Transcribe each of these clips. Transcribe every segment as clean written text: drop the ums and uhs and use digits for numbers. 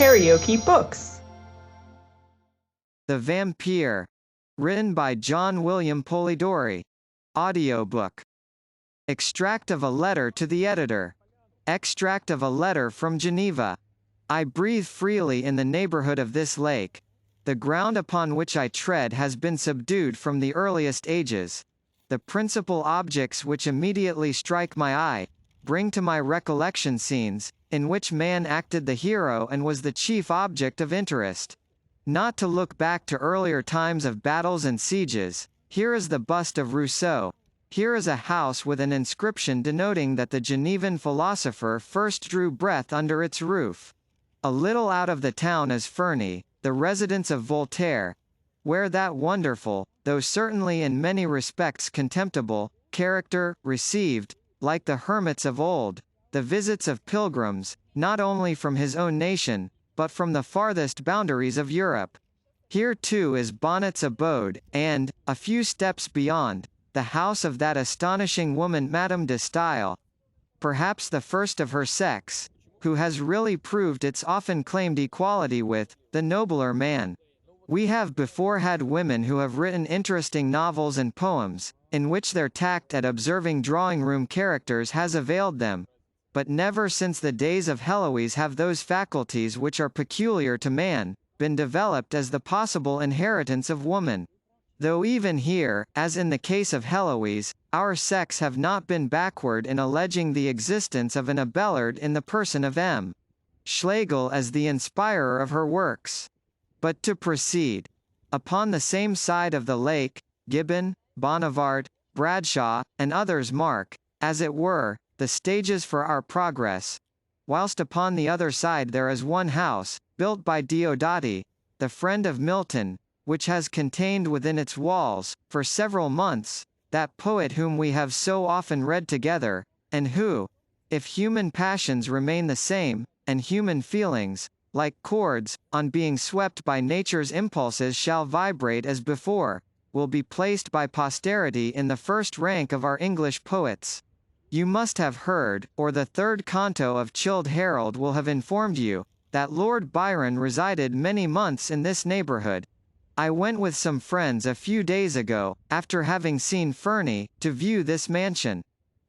KaraokeBooks. The Vampyre. Written by John William Polidori. Audiobook. Extract of a letter to the editor. Extract of a letter from Geneva. I breathe freely in the neighborhood of this lake. The ground upon which I tread has been subdued from the earliest ages. The principal objects which immediately strike my eye bring to my recollection scenes, in which man acted the hero and was the chief object of interest. Not to look back to earlier times of battles and sieges, here is the bust of Rousseau. Here is a house with an inscription denoting that the Genevan philosopher first drew breath under its roof. A little out of the town is Ferney, the residence of Voltaire, where that wonderful, though certainly in many respects contemptible, character received, like the hermits of old, the visits of pilgrims, not only from his own nation, but from the farthest boundaries of Europe. Here too is Bonnet's abode, and, a few steps beyond, the house of that astonishing woman Madame de Staël, perhaps the first of her sex, who has really proved its often claimed equality with the nobler man. We have before had women who have written interesting novels and poems, in which their tact at observing drawing-room characters has availed them, but never since the days of Heloise have those faculties which are peculiar to man, been developed as the possible inheritance of woman. Though even here, as in the case of Heloise, our sex have not been backward in alleging the existence of an Abelard in the person of M. Schlegel as the inspirer of her works. But to proceed. Upon the same side of the lake, Gibbon, Bonnivard, Bradshaw, and others mark, as it were, the stages for our progress, whilst upon the other side there is one house, built by Diodati, the friend of Milton, which has contained within its walls, for several months, that poet whom we have so often read together, and who, if human passions remain the same, and human feelings, like chords, on being swept by nature's impulses shall vibrate as before, will be placed by posterity in the first rank of our English poets. You must have heard, or the third canto of Childe Harold will have informed you, that Lord Byron resided many months in this neighbourhood. I went with some friends a few days ago, after having seen Ferney, to view this mansion.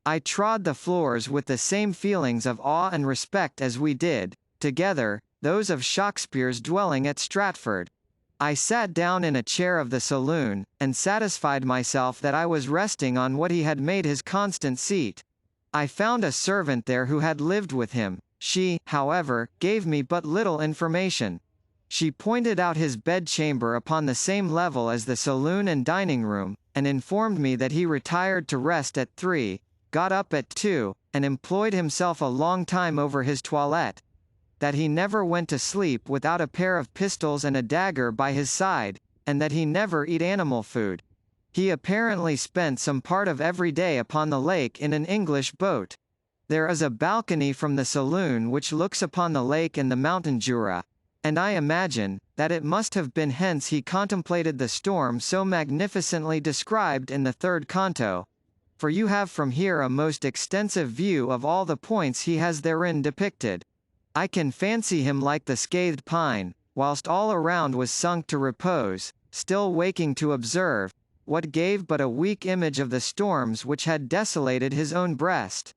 I trod the floors with the same feelings of awe and respect as we did, together, those of Shakespeare's dwelling at Stratford. I sat down in a chair of the saloon, and satisfied myself that I was resting on what he had made his constant seat. I found a servant there who had lived with him. She, however, gave me but little information. She pointed out his bedchamber upon the same level as the saloon and dining room, and informed me that he retired to rest at 3, got up at 2, and employed himself a long time over his toilette. That he never went to sleep without a pair of pistols and a dagger by his side, and that he never eat animal food. He apparently spent some part of every day upon the lake in an English boat. There is a balcony from the saloon which looks upon the lake and the mountain Jura, and I imagine, that it must have been hence he contemplated the storm so magnificently described in the third canto, for you have from here a most extensive view of all the points he has therein depicted. I can fancy him like the scathed pine, whilst all around was sunk to repose, still waking to observe, what gave but a weak image of the storms which had desolated his own breast.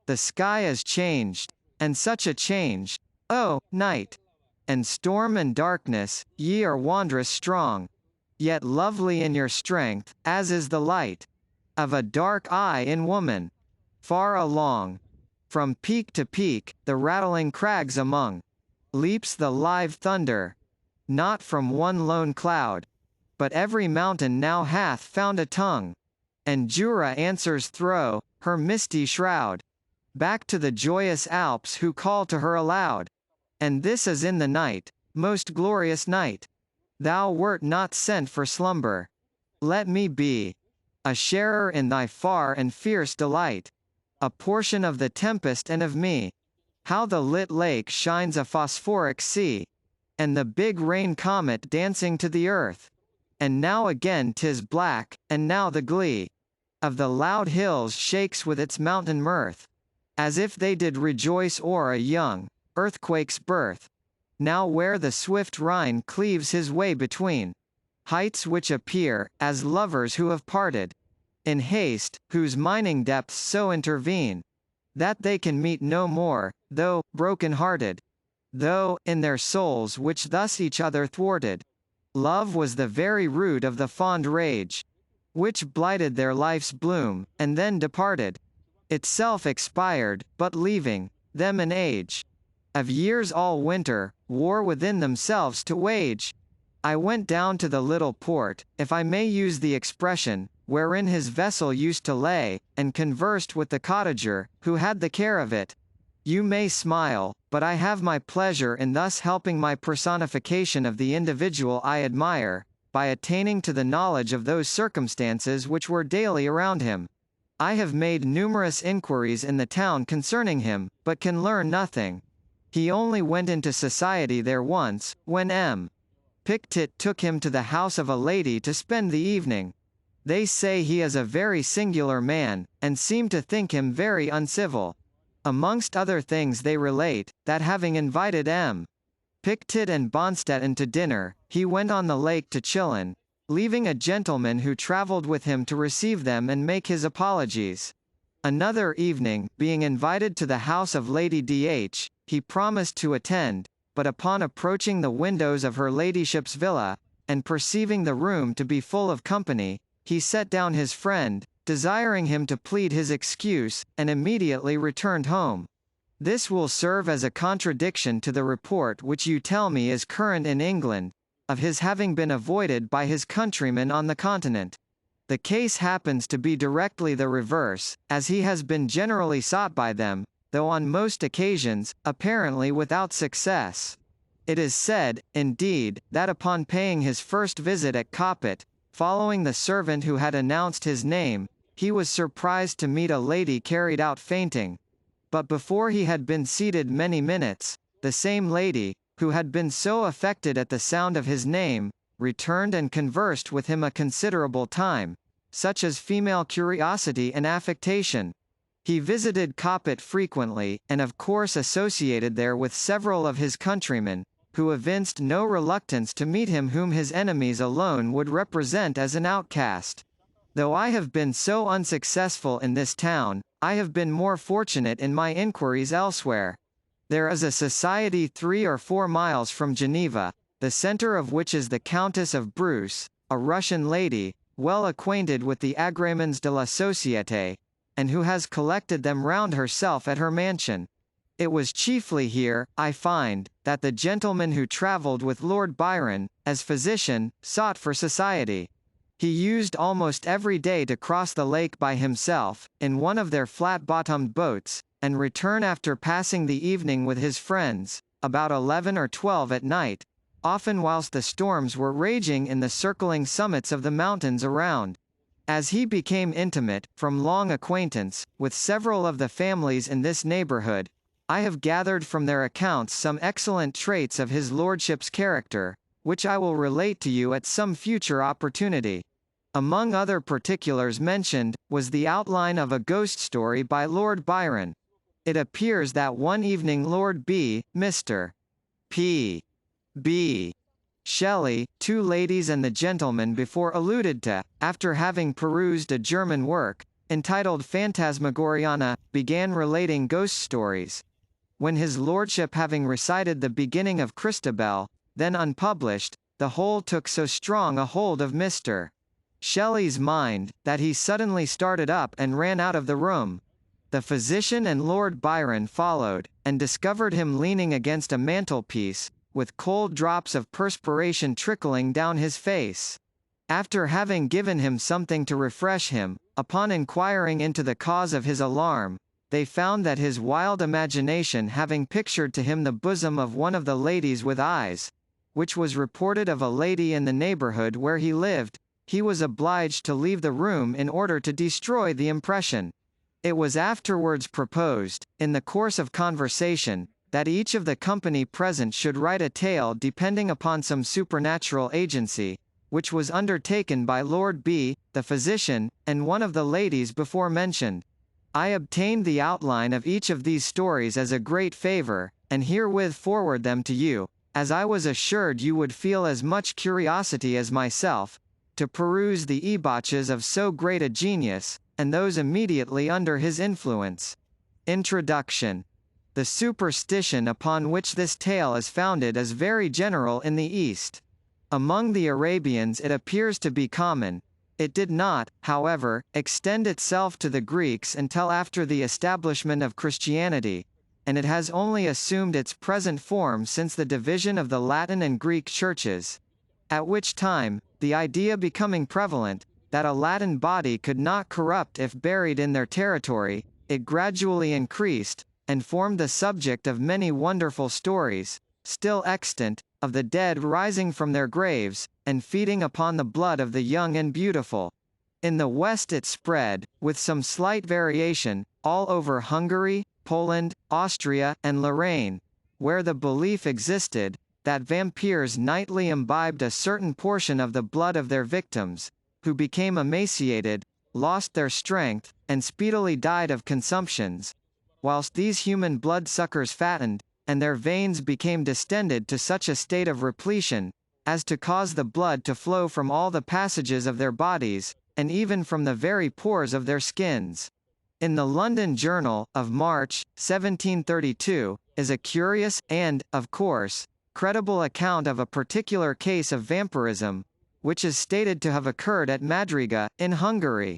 The sky is changed, and such a change, O night! And storm and darkness, ye are wondrous strong, yet lovely in your strength, as is the light of a dark eye in woman. Far along, from peak to peak, the rattling crags among, leaps the live thunder, not from one lone cloud, but every mountain now hath found a tongue, and Jura answers through her misty shroud, back to the joyous Alps who call to her aloud. And this is in the night, most glorious night. Thou wert not sent for slumber. Let me be a sharer in thy far and fierce delight, a portion of the tempest and of me. How the lit lake shines a phosphoric sea, and the big rain comet dancing to the earth. And now again 'tis black, and now the glee of the loud hills shakes with its mountain mirth, as if they did rejoice o'er a young earthquake's birth. now where the swift Rhine cleaves his way between heights which appear, as lovers who have parted in haste, whose mining depths so intervene, that they can meet no more, though, broken-hearted. Though, in their souls which thus each other thwarted, love was the very root of the fond rage, which blighted their life's bloom, and then departed. Itself expired, but leaving them an age of years all winter, war within themselves to wage. I went down to the little port, if I may use the expression, wherein his vessel used to lay, and conversed with the cottager, who had the care of it. You may smile, but I have my pleasure in thus helping my personification of the individual I admire, by attaining to the knowledge of those circumstances which were daily around him. I have made numerous inquiries in the town concerning him, but can learn nothing. He only went into society there once, when M. Pictet took him to the house of a lady to spend the evening. They say he is a very singular man, and seem to think him very uncivil. Amongst other things they relate, that having invited M. Pictet and Bonstetten to dinner, he went on the lake to Chillon, leaving a gentleman who travelled with him to receive them and make his apologies. Another evening, being invited to the house of Lady D.H., he promised to attend, but upon approaching the windows of her ladyship's villa, and perceiving the room to be full of company, he set down his friend, desiring him to plead his excuse, and immediately returned home. This will serve as a contradiction to the report which you tell me is current in England, of his having been avoided by his countrymen on the continent. The case happens to be directly the reverse, as he has been generally sought by them, though on most occasions, apparently without success. It is said, indeed, that upon paying his first visit at Coppet, following the servant who had announced his name, he was surprised to meet a lady carried out fainting. But before he had been seated many minutes, the same lady, who had been so affected at the sound of his name, returned and conversed with him a considerable time, such as female curiosity and affectation. He visited Coppet frequently, and of course associated there with several of his countrymen, who evinced no reluctance to meet him whom his enemies alone would represent as an outcast. Though I have been so unsuccessful in this town, I have been more fortunate in my inquiries elsewhere. There is a society 3 or 4 miles from Geneva, the center of which is the Countess of Bruce, a Russian lady, well acquainted with the agréments de la société, and who has collected them round herself at her mansion. It was chiefly here, I find, that the gentleman who travelled with Lord Byron, as physician, sought for society. He used almost every day to cross the lake by himself, in one of their flat-bottomed boats, and return after passing the evening with his friends, about 11 or 12 at night, often whilst the storms were raging in the circling summits of the mountains around. As he became intimate, from long acquaintance, with several of the families in this neighbourhood, I have gathered from their accounts some excellent traits of his lordship's character, which I will relate to you at some future opportunity. Among other particulars mentioned, was the outline of a ghost story by Lord Byron. It appears that one evening Lord B., Mr. P. B. Shelley, 2 ladies and the gentleman before alluded to, after having perused a German work, entitled Phantasmagoriana, began relating ghost stories. When his lordship having recited the beginning of Christabel, then unpublished, the whole took so strong a hold of Mr. Shelley's mind, that he suddenly started up and ran out of the room. The physician and Lord Byron followed, and discovered him leaning against a mantelpiece, with cold drops of perspiration trickling down his face. After having given him something to refresh him, upon inquiring into the cause of his alarm, they found that his wild imagination having pictured to him the bosom of one of the ladies with eyes, which was reported of a lady in the neighbourhood where he lived, he was obliged to leave the room in order to destroy the impression. It was afterwards proposed, in the course of conversation, that each of the company present should write a tale depending upon some supernatural agency, which was undertaken by Lord B., the physician, and one of the ladies before mentioned. I obtained the outline of each of these stories as a great favour, and herewith forward them to you, as I was assured you would feel as much curiosity as myself, to peruse the debauches of so great a genius, and those immediately under his influence. Introduction. The superstition upon which this tale is founded is very general in the East. Among the Arabians it appears to be common. It did not, however, extend itself to the Greeks until after the establishment of Christianity, and it has only assumed its present form since the division of the Latin and Greek churches. At which time, the idea becoming prevalent, that a Latin body could not corrupt if buried in their territory, it gradually increased, and formed the subject of many wonderful stories, still extant, of the dead rising from their graves, and feeding upon the blood of the young and beautiful. In the West it spread, with some slight variation, all over Hungary, Poland, Austria, and Lorraine, where the belief existed, that vampires nightly imbibed a certain portion of the blood of their victims, who became emaciated, lost their strength, and speedily died of consumptions, whilst these human bloodsuckers fattened, and their veins became distended to such a state of repletion, as to cause the blood to flow from all the passages of their bodies, and even from the very pores of their skins. In the London Journal, of March, 1732, is a curious, and, of course, credible account of a particular case of vampirism, which is stated to have occurred at Madriga, in Hungary.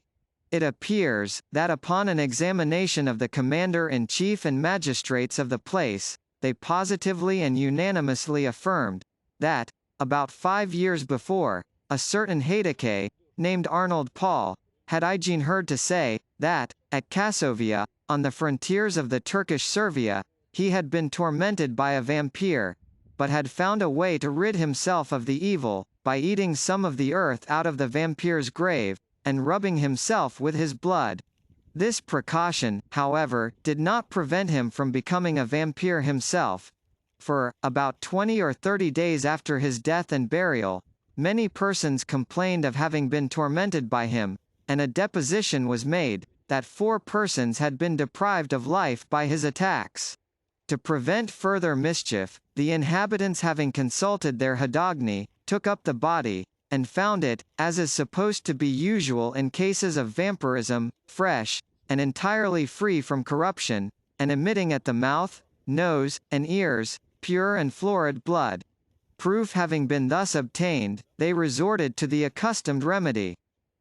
It appears, that upon an examination of the commander-in-chief and magistrates of the place, they positively and unanimously affirmed, that, about 5 years before, a certain Haidake, named Arnold Paul, had Igene heard to say, that, at Kasovia, on the frontiers of the Turkish Servia, he had been tormented by a vampire, but had found a way to rid himself of the evil, by eating some of the earth out of the vampire's grave, and rubbing himself with his blood. This precaution, however, did not prevent him from becoming a vampire himself, for, about 20 or 30 days after his death and burial, many persons complained of having been tormented by him, and a deposition was made, that 4 persons had been deprived of life by his attacks. To prevent further mischief, the inhabitants having consulted their Hadagni, took up the body, and found it, as is supposed to be usual in cases of vampirism, fresh, and entirely free from corruption, and emitting at the mouth, nose, and ears, pure and florid blood. Proof having been thus obtained, they resorted to the accustomed remedy.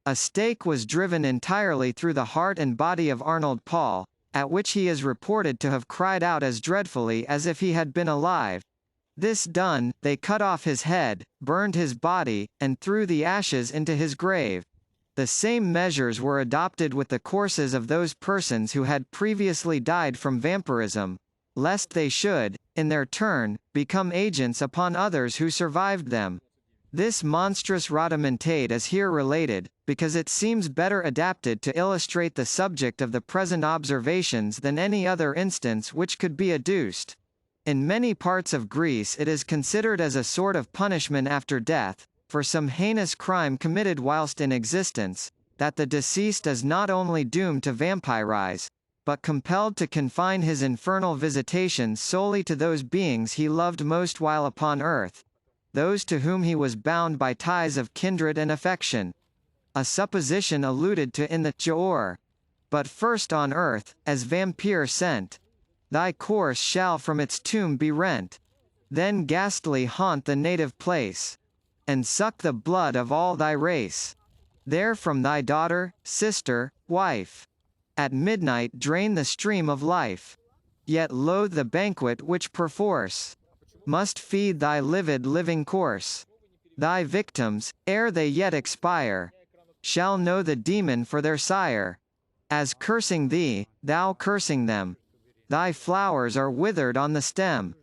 A stake was driven entirely through the heart and body of Arnold Paul, at which he is reported to have cried out as dreadfully as if he had been alive. This done, they cut off his head, burned his body, and threw the ashes into his grave. The same measures were adopted with the corpses of those persons who had previously died from vampirism, lest they should, in their turn, become agents upon others who survived them. This monstrous rhodomontade is here related, because it seems better adapted to illustrate the subject of the present observations than any other instance which could be adduced. In many parts of Greece it is considered as a sort of punishment after death, for some heinous crime committed whilst in existence, that the deceased is not only doomed to vampirize, but compelled to confine his infernal visitations solely to those beings he loved most while upon earth, those to whom he was bound by ties of kindred and affection. A supposition alluded to in the Jaor. But first on earth, as vampire sent, thy corse shall from its tomb be rent. Then ghastly haunt the native place, and suck the blood of all thy race. There from thy daughter, sister, wife, at midnight drain the stream of life. Yet loathe the banquet which perforce must feed thy livid living corse. Thy victims, ere they yet expire, shall know the demon for their sire. As cursing thee, thou cursing them, thy flowers are withered on the stem.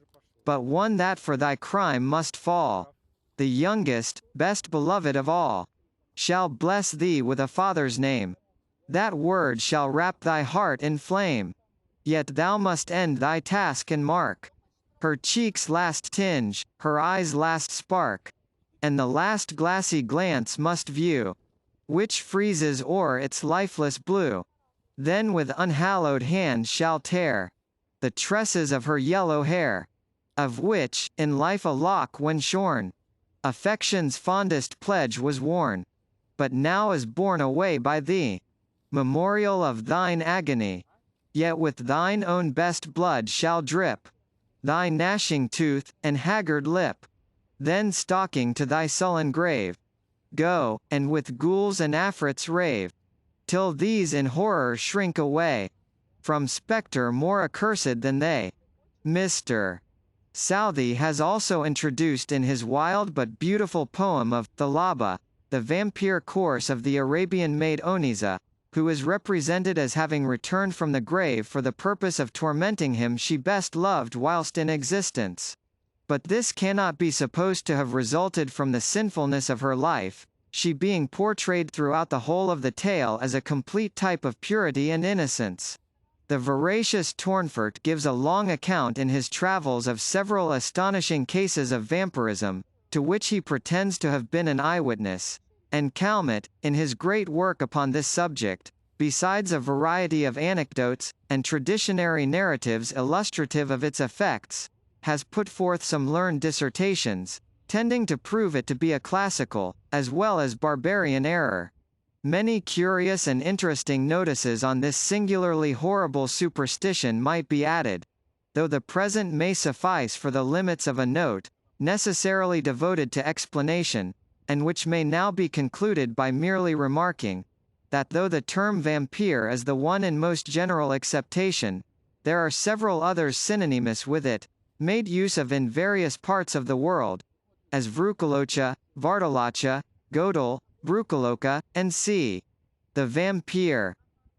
But one that for thy crime must fall, the youngest, best beloved of all, shall bless thee with a father's name. That word shall wrap thy heart in flame. Yet thou must end thy task and mark her cheek's last tinge, her eyes' last spark, and the last glassy glance must view, which freezes o'er its lifeless blue. Then with unhallowed hand shall tear the tresses of her yellow hair. of which, in life a lock when shorn, affection's fondest pledge was worn, but now is borne away by thee, memorial of thine agony, yet with thine own best blood shall drip, thy gnashing tooth, and haggard lip. Then stalking to thy sullen grave, go, and with ghouls and afrits rave, till these in horror shrink away, from spectre more accursed than they. Mr. Southey has also introduced in his wild but beautiful poem of Thalaba, the vampire course of the Arabian maid Oniza, who is represented as having returned from the grave for the purpose of tormenting him she best loved whilst in existence. But this cannot be supposed to have resulted from the sinfulness of her life, she being portrayed throughout the whole of the tale as a complete type of purity and innocence. The veracious Tournefort gives a long account in his travels of several astonishing cases of vampirism, to which he pretends to have been an eyewitness, and Calmet, in his great work upon this subject, besides a variety of anecdotes, and traditionary narratives illustrative of its effects, has put forth some learned dissertations, tending to prove it to be a classical, as well as barbarian error. Many curious and interesting notices on this singularly horrible superstition might be added, though the present may suffice for the limits of a note, necessarily devoted to explanation, and which may now be concluded by merely remarking, that though the term vampire is the one in most general acceptation, there are several others synonymous with it, made use of in various parts of the world, as Vrucolocha, Vartolocha, Godel, Brucoloca, and c. The vampire.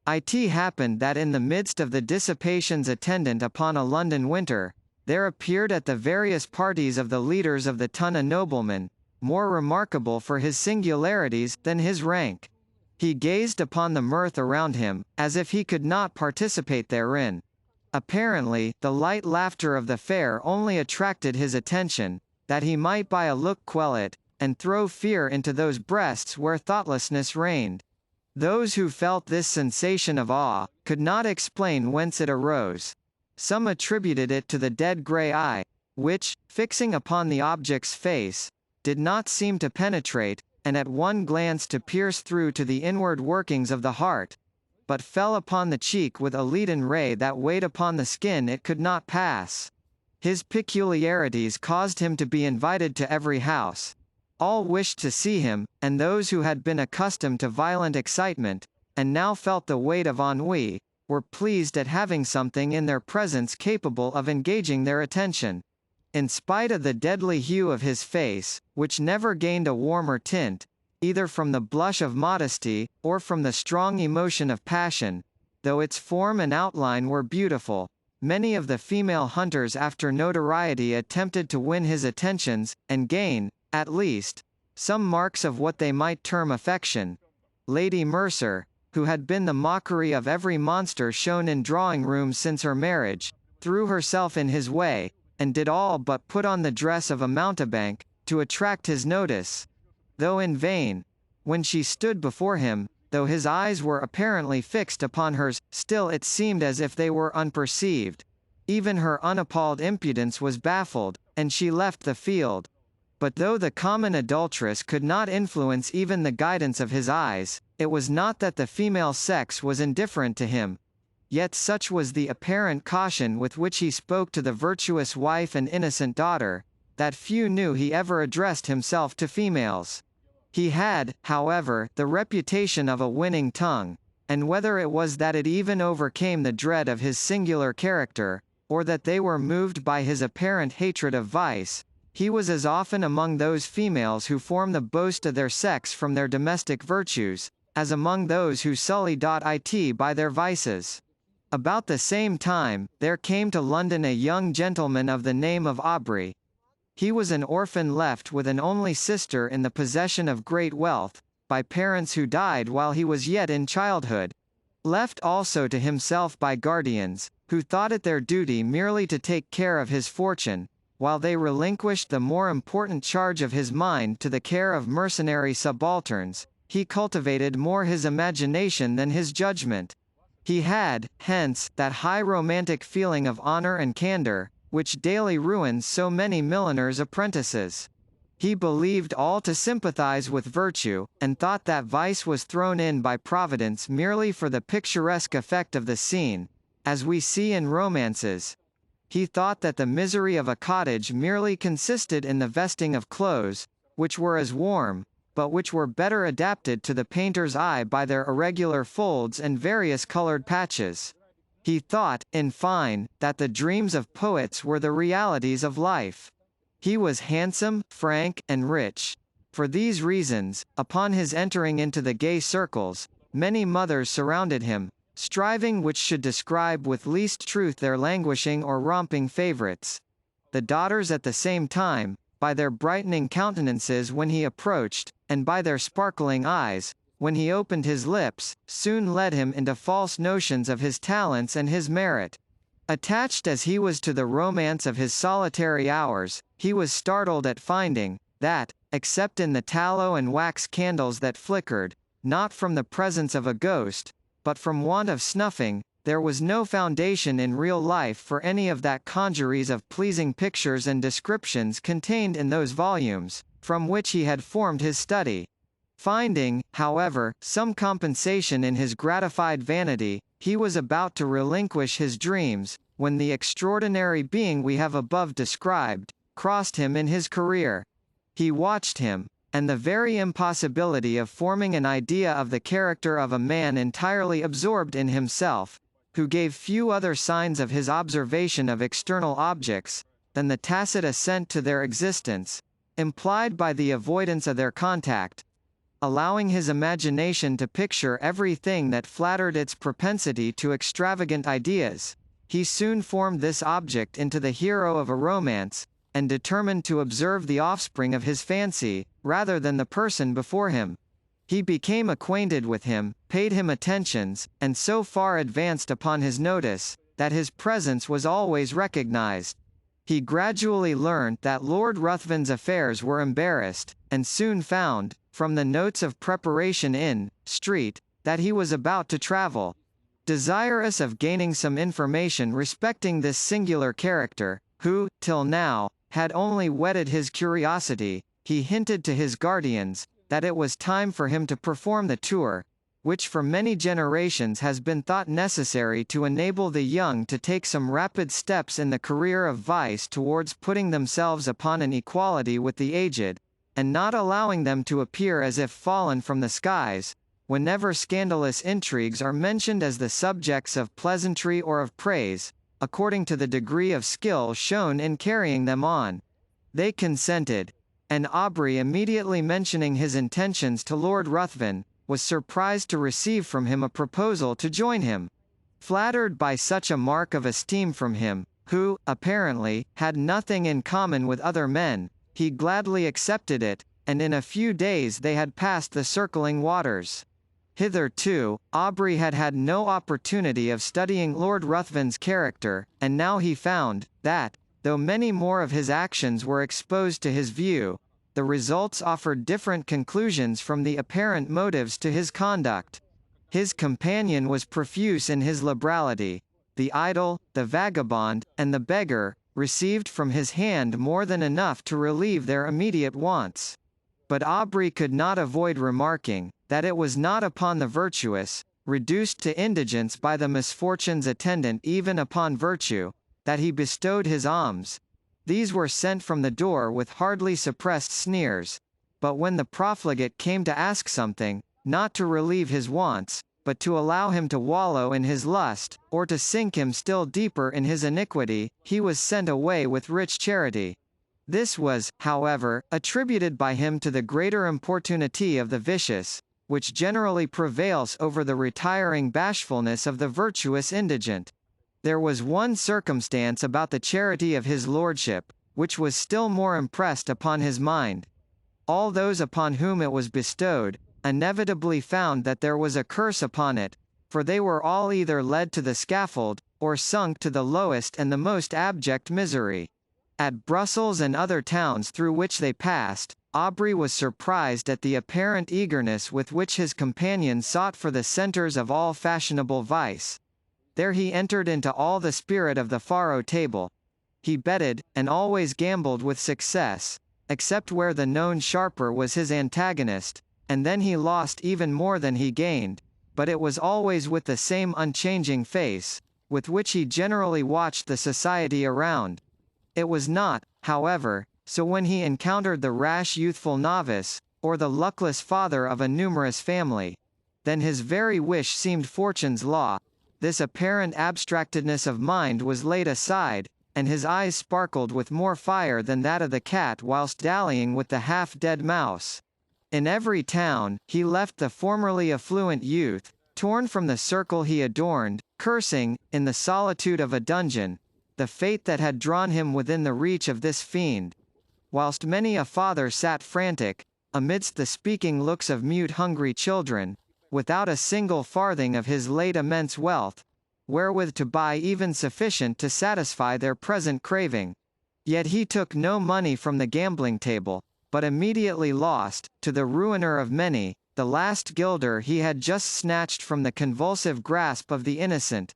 It happened that in the midst of the dissipations attendant upon a London winter, there appeared at the various parties of the leaders of the ton a nobleman, more remarkable for his singularities than his rank. He gazed upon the mirth around him, as if he could not participate therein. Apparently, the light laughter of the fair only attracted his attention, that he might by a look quell it, and throw fear into those breasts where thoughtlessness reigned. Those who felt this sensation of awe, could not explain whence it arose. Some attributed it to the dead grey eye, which, fixing upon the object's face, did not seem to penetrate, and at one glance to pierce through to the inward workings of the heart, but fell upon the cheek with a leaden ray that weighed upon the skin it could not pass. His peculiarities caused him to be invited to every house. All wished to see him, and those who had been accustomed to violent excitement, and now felt the weight of ennui, were pleased at having something in their presence capable of engaging their attention. In spite of the deadly hue of his face, which never gained a warmer tint, either from the blush of modesty, or from the strong emotion of passion, though its form and outline were beautiful, many of the female hunters after notoriety attempted to win his attentions, and gain, at least, some marks of what they might term affection. Lady Mercer, who had been the mockery of every monster shown in drawing-rooms since her marriage, threw herself in his way, and did all but put on the dress of a mountebank, to attract his notice. Though in vain. When she stood before him, though his eyes were apparently fixed upon hers, still it seemed as if they were unperceived. Even her unappalled impudence was baffled, and she left the field. But though the common adulteress could not influence even the guidance of his eyes, it was not that the female sex was indifferent to him. Yet such was the apparent caution with which he spoke to the virtuous wife and innocent daughter, that few knew he ever addressed himself to females. He had, however, the reputation of a winning tongue, and whether it was that it even overcame the dread of his singular character, or that they were moved by his apparent hatred of vice, he was as often among those females who form the boast of their sex from their domestic virtues, as among those who sully it by their vices. About the same time, there came to London a young gentleman of the name of Aubrey. He was an orphan left with an only sister in the possession of great wealth, by parents who died while he was yet in childhood. Left also to himself by guardians, who thought it their duty merely to take care of his fortune, while they relinquished the more important charge of his mind to the care of mercenary subalterns, he cultivated more his imagination than his judgment. He had, hence, that high romantic feeling of honor and candor, which daily ruins so many milliners' apprentices. He believed all to sympathize with virtue, and thought that vice was thrown in by Providence merely for the picturesque effect of the scene, as we see in romances. He thought that the misery of a cottage merely consisted in the vesting of clothes, which were as warm, but which were better adapted to the painter's eye by their irregular folds and various colored patches. He thought, in fine, that the dreams of poets were the realities of life. He was handsome, frank, and rich. For these reasons, upon his entering into the gay circles, many mothers surrounded him, striving which should describe with least truth their languishing or romping favorites. The daughters at the same time, by their brightening countenances when he approached, and by their sparkling eyes, when he opened his lips, soon led him into false notions of his talents and his merit. Attached as he was to the romance of his solitary hours, he was startled at finding, that, except in the tallow and wax candles that flickered, not from the presence of a ghost, but from want of snuffing, there was no foundation in real life for any of that congeries of pleasing pictures and descriptions contained in those volumes, from which he had formed his study. Finding, however, some compensation in his gratified vanity, he was about to relinquish his dreams, when the extraordinary being we have above described, crossed him in his career. He watched him, and the very impossibility of forming an idea of the character of a man entirely absorbed in himself, who gave few other signs of his observation of external objects, than the tacit assent to their existence, implied by the avoidance of their contact, allowing his imagination to picture everything that flattered its propensity to extravagant ideas. He soon formed this object into the hero of a romance, and determined to observe the offspring of his fancy, rather than the person before him. He became acquainted with him, paid him attentions, and so far advanced upon his notice, that his presence was always recognized. He gradually learned that Lord Ruthven's affairs were embarrassed, and soon found, from the notes of preparation in Street, that he was about to travel. Desirous of gaining some information respecting this singular character, who, till now, had only whetted his curiosity, he hinted to his guardians, that it was time for him to perform the tour, which for many generations has been thought necessary to enable the young to take some rapid steps in the career of vice towards putting themselves upon an equality with the aged, and not allowing them to appear as if fallen from the skies, whenever scandalous intrigues are mentioned as the subjects of pleasantry or of praise, according to the degree of skill shown in carrying them on. They consented, and Aubrey, immediately mentioning his intentions to Lord Ruthven, was surprised to receive from him a proposal to join him. Flattered by such a mark of esteem from him, who, apparently, had nothing in common with other men, he gladly accepted it, and in a few days they had passed the circling waters. Hitherto, Aubrey had had no opportunity of studying Lord Ruthven's character, and now he found, that, though many more of his actions were exposed to his view, the results offered different conclusions from the apparent motives to his conduct. His companion was profuse in his liberality. The idle, the vagabond, and the beggar, received from his hand more than enough to relieve their immediate wants. But Aubrey could not avoid remarking, that it was not upon the virtuous, reduced to indigence by the misfortunes attendant even upon virtue, that he bestowed his alms. These were sent from the door with hardly suppressed sneers. But when the profligate came to ask something, not to relieve his wants, but to allow him to wallow in his lust, or to sink him still deeper in his iniquity, he was sent away with rich charity. This was, however, attributed by him to the greater importunity of the vicious, which generally prevails over the retiring bashfulness of the virtuous indigent. There was one circumstance about the charity of his lordship, which was still more impressed upon his mind. All those upon whom it was bestowed, inevitably found that there was a curse upon it, for they were all either led to the scaffold, or sunk to the lowest and the most abject misery. At Brussels and other towns through which they passed, Aubrey was surprised at the apparent eagerness with which his companions sought for the centres of all fashionable vice. There he entered into all the spirit of the faro table. he betted, and always gambled with success, except where the known sharper was his antagonist, and then he lost even more than he gained, but it was always with the same unchanging face, with which he generally watched the society around. It was not, however, so when he encountered the rash youthful novice, or the luckless father of a numerous family. Then his very wish seemed fortune's law. This apparent abstractedness of mind was laid aside, and his eyes sparkled with more fire than that of the cat whilst dallying with the half-dead mouse. In every town, he left the formerly affluent youth, torn from the circle he adorned, cursing, in the solitude of a dungeon, the fate that had drawn him within the reach of this fiend. Whilst many a father sat frantic, amidst the speaking looks of mute hungry children, without a single farthing of his late immense wealth, wherewith to buy even sufficient to satisfy their present craving. Yet he took no money from the gambling table, but immediately lost, to the ruiner of many, the last guilder he had just snatched from the convulsive grasp of the innocent.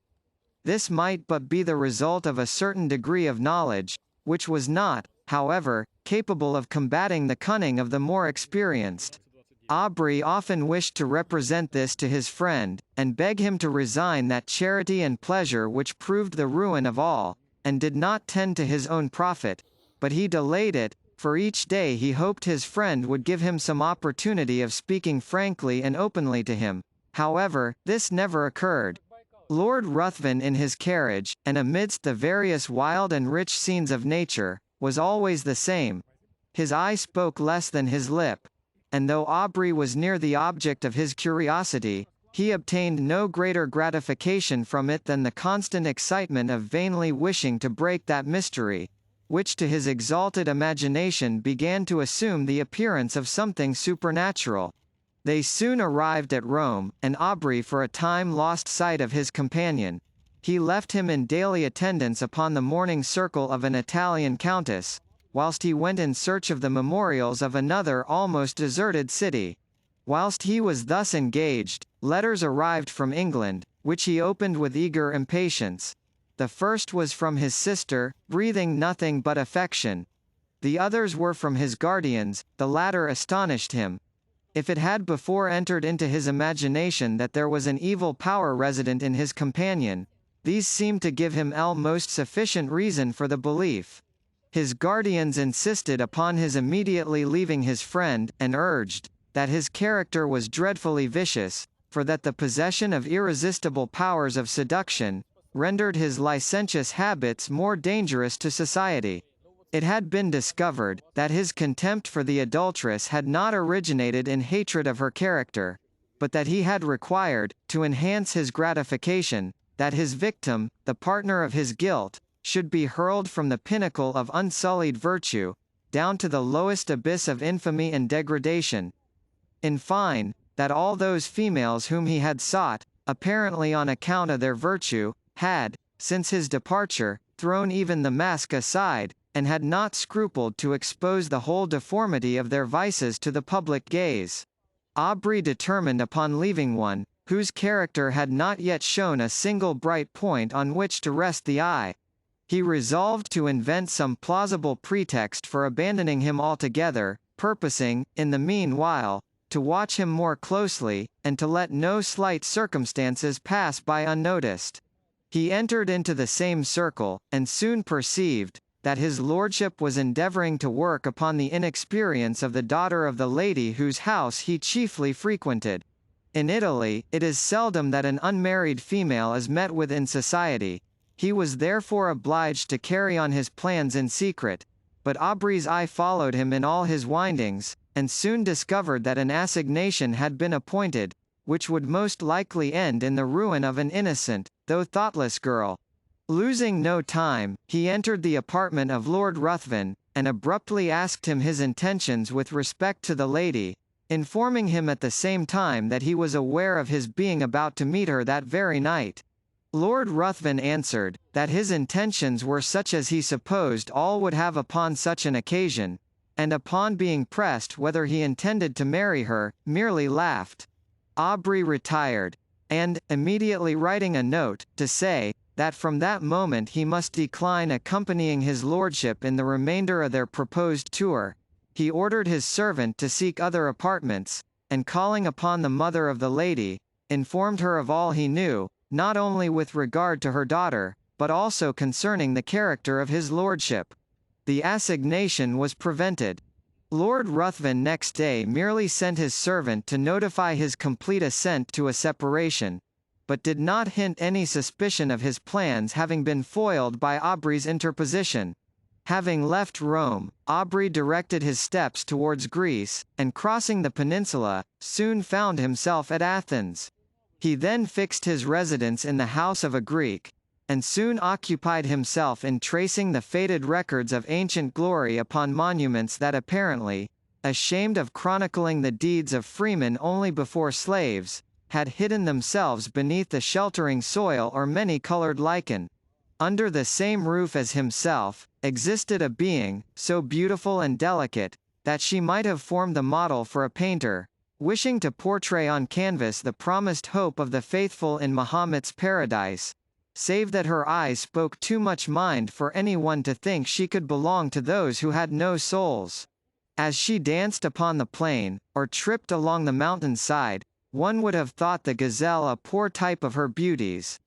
This might but be the result of a certain degree of knowledge, which was not, however, capable of combating the cunning of the more experienced. Aubrey often wished to represent this to his friend, and beg him to resign that charity and pleasure which proved the ruin of all, and did not tend to his own profit, but he delayed it, for each day he hoped his friend would give him some opportunity of speaking frankly and openly to him. However, this never occurred. Lord Ruthven in his carriage, and amidst the various wild and rich scenes of nature, was always the same. His eye spoke less than his lip, and though Aubrey was near the object of his curiosity, he obtained no greater gratification from it than the constant excitement of vainly wishing to break that mystery, which to his exalted imagination began to assume the appearance of something supernatural. They soon arrived at Rome, and Aubrey for a time lost sight of his companion. He left him in daily attendance upon the morning circle of an Italian countess, whilst he went in search of the memorials of another almost deserted city. Whilst he was thus engaged, letters arrived from England, which he opened with eager impatience. The first was from his sister, breathing nothing but affection. The others were from his guardians, the latter astonished him. If it had before entered into his imagination that there was an evil power resident in his companion, these seemed to give him most sufficient reason for the belief. His guardians insisted upon his immediately leaving his friend, and urged that his character was dreadfully vicious, for that the possession of irresistible powers of seduction rendered his licentious habits more dangerous to society. It had been discovered that his contempt for the adulteress had not originated in hatred of her character, but that he had required, to enhance his gratification, that his victim, the partner of his guilt, should be hurled from the pinnacle of unsullied virtue, down to the lowest abyss of infamy and degradation. In fine, that all those females whom he had sought, apparently on account of their virtue, had, since his departure, thrown even the mask aside, and had not scrupled to expose the whole deformity of their vices to the public gaze. Aubrey determined upon leaving one, whose character had not yet shown a single bright point on which to rest the eye. He resolved to invent some plausible pretext for abandoning him altogether, purposing, in the meanwhile, to watch him more closely, and to let no slight circumstances pass by unnoticed. He entered into the same circle, and soon perceived that his lordship was endeavouring to work upon the inexperience of the daughter of the lady whose house he chiefly frequented. In Italy, it is seldom that an unmarried female is met with in society. He was therefore obliged to carry on his plans in secret, but Aubrey's eye followed him in all his windings, and soon discovered that an assignation had been appointed, which would most likely end in the ruin of an innocent, though thoughtless girl. Losing no time, he entered the apartment of Lord Ruthven, and abruptly asked him his intentions with respect to the lady, informing him at the same time that he was aware of his being about to meet her that very night. Lord Ruthven answered, that his intentions were such as he supposed all would have upon such an occasion, and upon being pressed whether he intended to marry her, merely laughed. Aubrey retired, and, immediately writing a note, to say, that from that moment he must decline accompanying his lordship in the remainder of their proposed tour. He ordered his servant to seek other apartments, and calling upon the mother of the lady, informed her of all he knew, not only with regard to her daughter, but also concerning the character of his lordship. The assignation was prevented. Lord Ruthven next day merely sent his servant to notify his complete assent to a separation, but did not hint any suspicion of his plans having been foiled by Aubrey's interposition. Having left Rome, Aubrey directed his steps towards Greece, and crossing the peninsula, soon found himself at Athens. He then fixed his residence in the house of a Greek, and soon occupied himself in tracing the faded records of ancient glory upon monuments that apparently, ashamed of chronicling the deeds of freemen only before slaves, had hidden themselves beneath the sheltering soil or many-colored lichen. Under the same roof as himself, existed a being, so beautiful and delicate, that she might have formed the model for a painter, wishing to portray on canvas the promised hope of the faithful in Mahomet's paradise, save that her eyes spoke too much mind for anyone to think she could belong to those who had no souls. As she danced upon the plain, or tripped along the mountain side, one would have thought the gazelle a poor type of her beauties.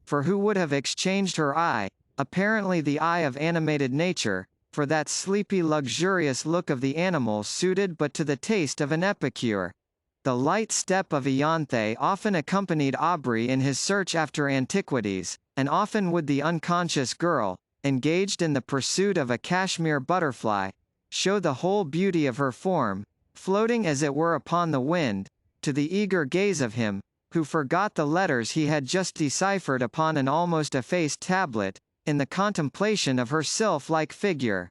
For who would have exchanged her eye, apparently the eye of animated nature, for that sleepy luxurious look of the animal suited but to the taste of an epicure? The light step of Ianthe often accompanied Aubrey in his search after antiquities, and often would the unconscious girl, engaged in the pursuit of a cashmere butterfly, show the whole beauty of her form, floating as it were upon the wind, to the eager gaze of him, who forgot the letters he had just deciphered upon an almost effaced tablet, in the contemplation of her sylph-like figure.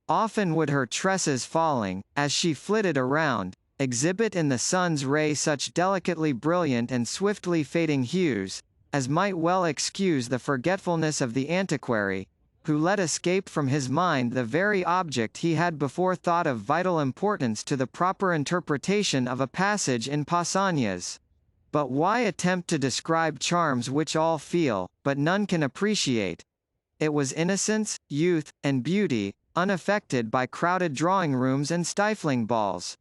Often would her tresses falling, as she flitted around, exhibit in the sun's ray such delicately brilliant and swiftly fading hues, as might well excuse the forgetfulness of the antiquary, who let escape from his mind the very object he had before thought of vital importance to the proper interpretation of a passage in Pausanias. But why attempt to describe charms which all feel, but none can appreciate? It was innocence, youth, and beauty, unaffected by crowded drawing-rooms and stifling balls.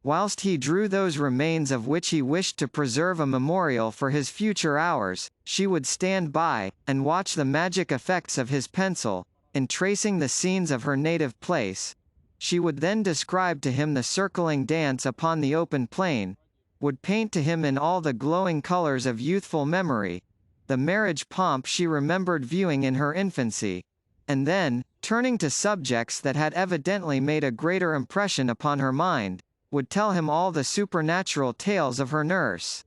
Whilst he drew those remains of which he wished to preserve a memorial for his future hours, she would stand by, and watch the magic effects of his pencil, in tracing the scenes of her native place. She would then describe to him the circling dance upon the open plain, would paint to him in all the glowing colors of youthful memory, the marriage pomp she remembered viewing in her infancy, and then, turning to subjects that had evidently made a greater impression upon her mind, would tell him all the supernatural tales of her nurse.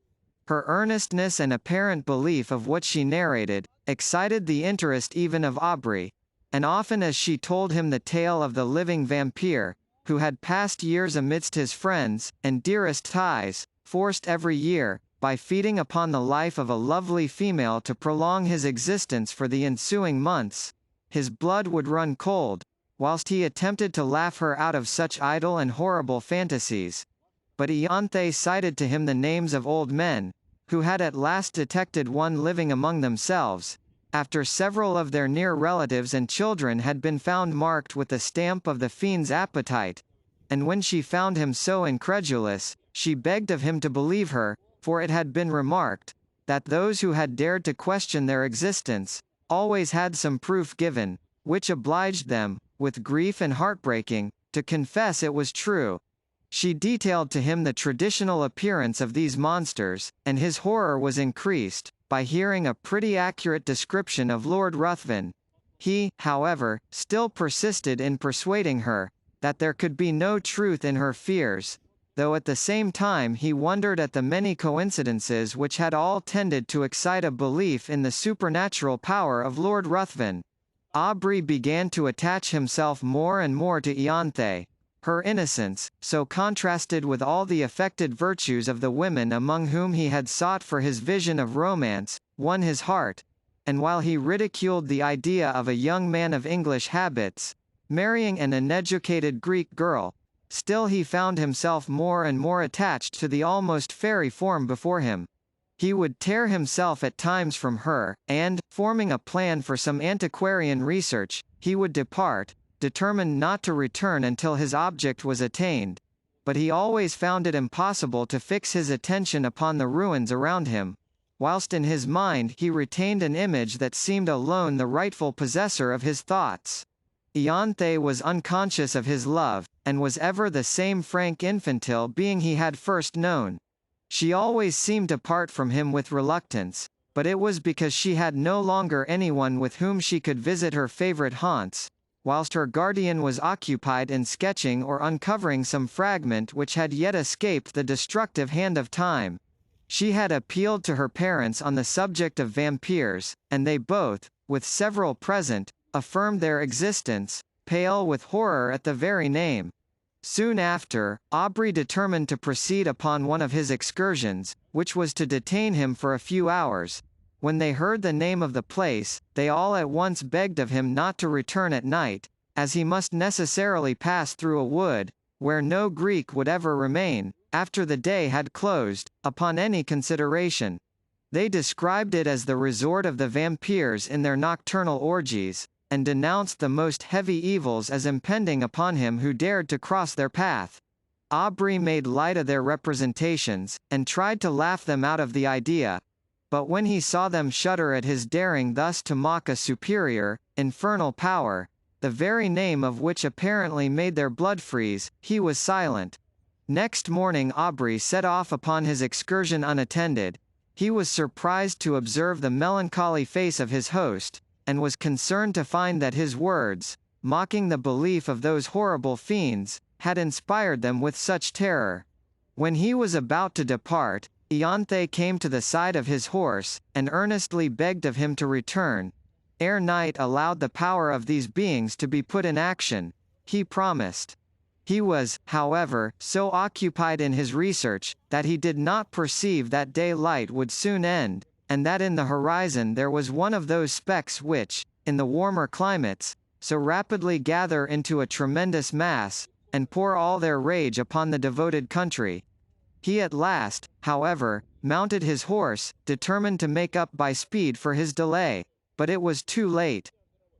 Her earnestness and apparent belief of what she narrated, excited the interest even of Aubrey, and often as she told him the tale of the living vampire, who had passed years amidst his friends, and dearest ties, forced every year, by feeding upon the life of a lovely female to prolong his existence for the ensuing months, his blood would run cold, whilst he attempted to laugh her out of such idle and horrible fantasies. But Ianthe cited to him the names of old men, who had at last detected one living among themselves, after several of their near relatives and children had been found marked with the stamp of the fiend's appetite, and when she found him so incredulous, she begged of him to believe her, for it had been remarked, that those who had dared to question their existence, always had some proof given, which obliged them, with grief and heartbreaking, to confess it was true. She detailed to him the traditional appearance of these monsters, and his horror was increased, by hearing a pretty accurate description of Lord Ruthven. He, however, still persisted in persuading her, that there could be no truth in her fears, though at the same time he wondered at the many coincidences which had all tended to excite a belief in the supernatural power of Lord Ruthven. Aubrey began to attach himself more and more to Ianthe. Her innocence, so contrasted with all the affected virtues of the women among whom he had sought for his vision of romance, won his heart, and while he ridiculed the idea of a young man of English habits marrying an uneducated Greek girl, still he found himself more and more attached to the almost fairy form before him. He would tear himself at times from her, and, forming a plan for some antiquarian research, he would depart, determined not to return until his object was attained. But he always found it impossible to fix his attention upon the ruins around him, whilst in his mind he retained an image that seemed alone the rightful possessor of his thoughts. Ianthe was unconscious of his love, and was ever the same frank infantile being he had first known. She always seemed to part from him with reluctance, but it was because she had no longer anyone with whom she could visit her favorite haunts, whilst her guardian was occupied in sketching or uncovering some fragment which had yet escaped the destructive hand of time. She had appealed to her parents on the subject of vampires, and they both, with several present, affirmed their existence, pale with horror at the very name. Soon after, Aubrey determined to proceed upon one of his excursions, which was to detain him for a few hours. When they heard the name of the place, they all at once begged of him not to return at night, as he must necessarily pass through a wood, where no Greek would ever remain, after the day had closed, upon any consideration. They described it as the resort of the vampires in their nocturnal orgies, and denounced the most heavy evils as impending upon him who dared to cross their path. Aubrey made light of their representations, and tried to laugh them out of the idea, but when he saw them shudder at his daring thus to mock a superior, infernal power, the very name of which apparently made their blood freeze, he was silent. Next morning Aubrey set off upon his excursion unattended. He was surprised to observe the melancholy face of his host, and was concerned to find that his words, mocking the belief of those horrible fiends, had inspired them with such terror. When he was about to depart, Ianthe came to the side of his horse, and earnestly begged of him to return. Ere night allowed the power of these beings to be put in action, he promised. He was, however, so occupied in his research, that he did not perceive that daylight would soon end, and that in the horizon there was one of those specks which, in the warmer climates, so rapidly gather into a tremendous mass, and pour all their rage upon the devoted country. He at last, however, mounted his horse, determined to make up by speed for his delay, but it was too late.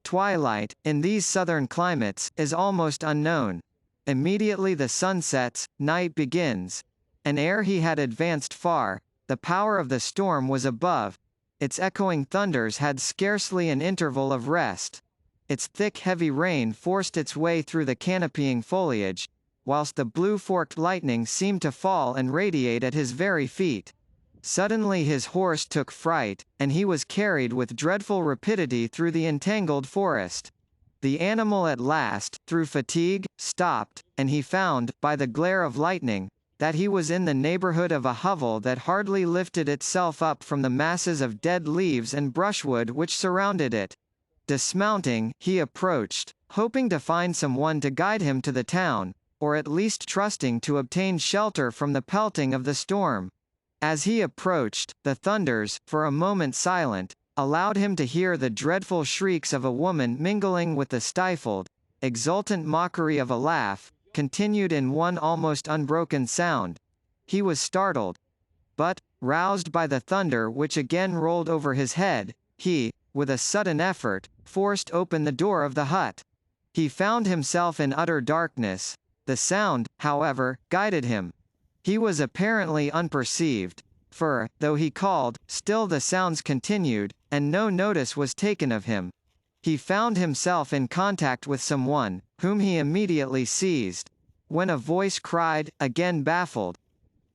Twilight, in these southern climates, is almost unknown. Immediately the sun sets, night begins. And ere he had advanced far, the power of the storm was above. Its echoing thunders had scarcely an interval of rest. Its thick heavy rain forced its way through the canopying foliage, whilst the blue-forked lightning seemed to fall and radiate at his very feet. Suddenly his horse took fright, and he was carried with dreadful rapidity through the entangled forest. The animal at last, through fatigue, stopped, and he found, by the glare of lightning, that he was in the neighborhood of a hovel that hardly lifted itself up from the masses of dead leaves and brushwood which surrounded it. Dismounting, he approached, hoping to find some one to guide him to the town, or at least trusting to obtain shelter from the pelting of the storm. As he approached, the thunders, for a moment silent, allowed him to hear the dreadful shrieks of a woman mingling with the stifled, exultant mockery of a laugh, continued in one almost unbroken sound. He was startled. But, roused by the thunder which again rolled over his head, he, with a sudden effort, forced open the door of the hut. He found himself in utter darkness. The sound, however, guided him. He was apparently unperceived, for, though he called, still the sounds continued, and no notice was taken of him. He found himself in contact with someone, whom he immediately seized, when a voice cried, again baffled,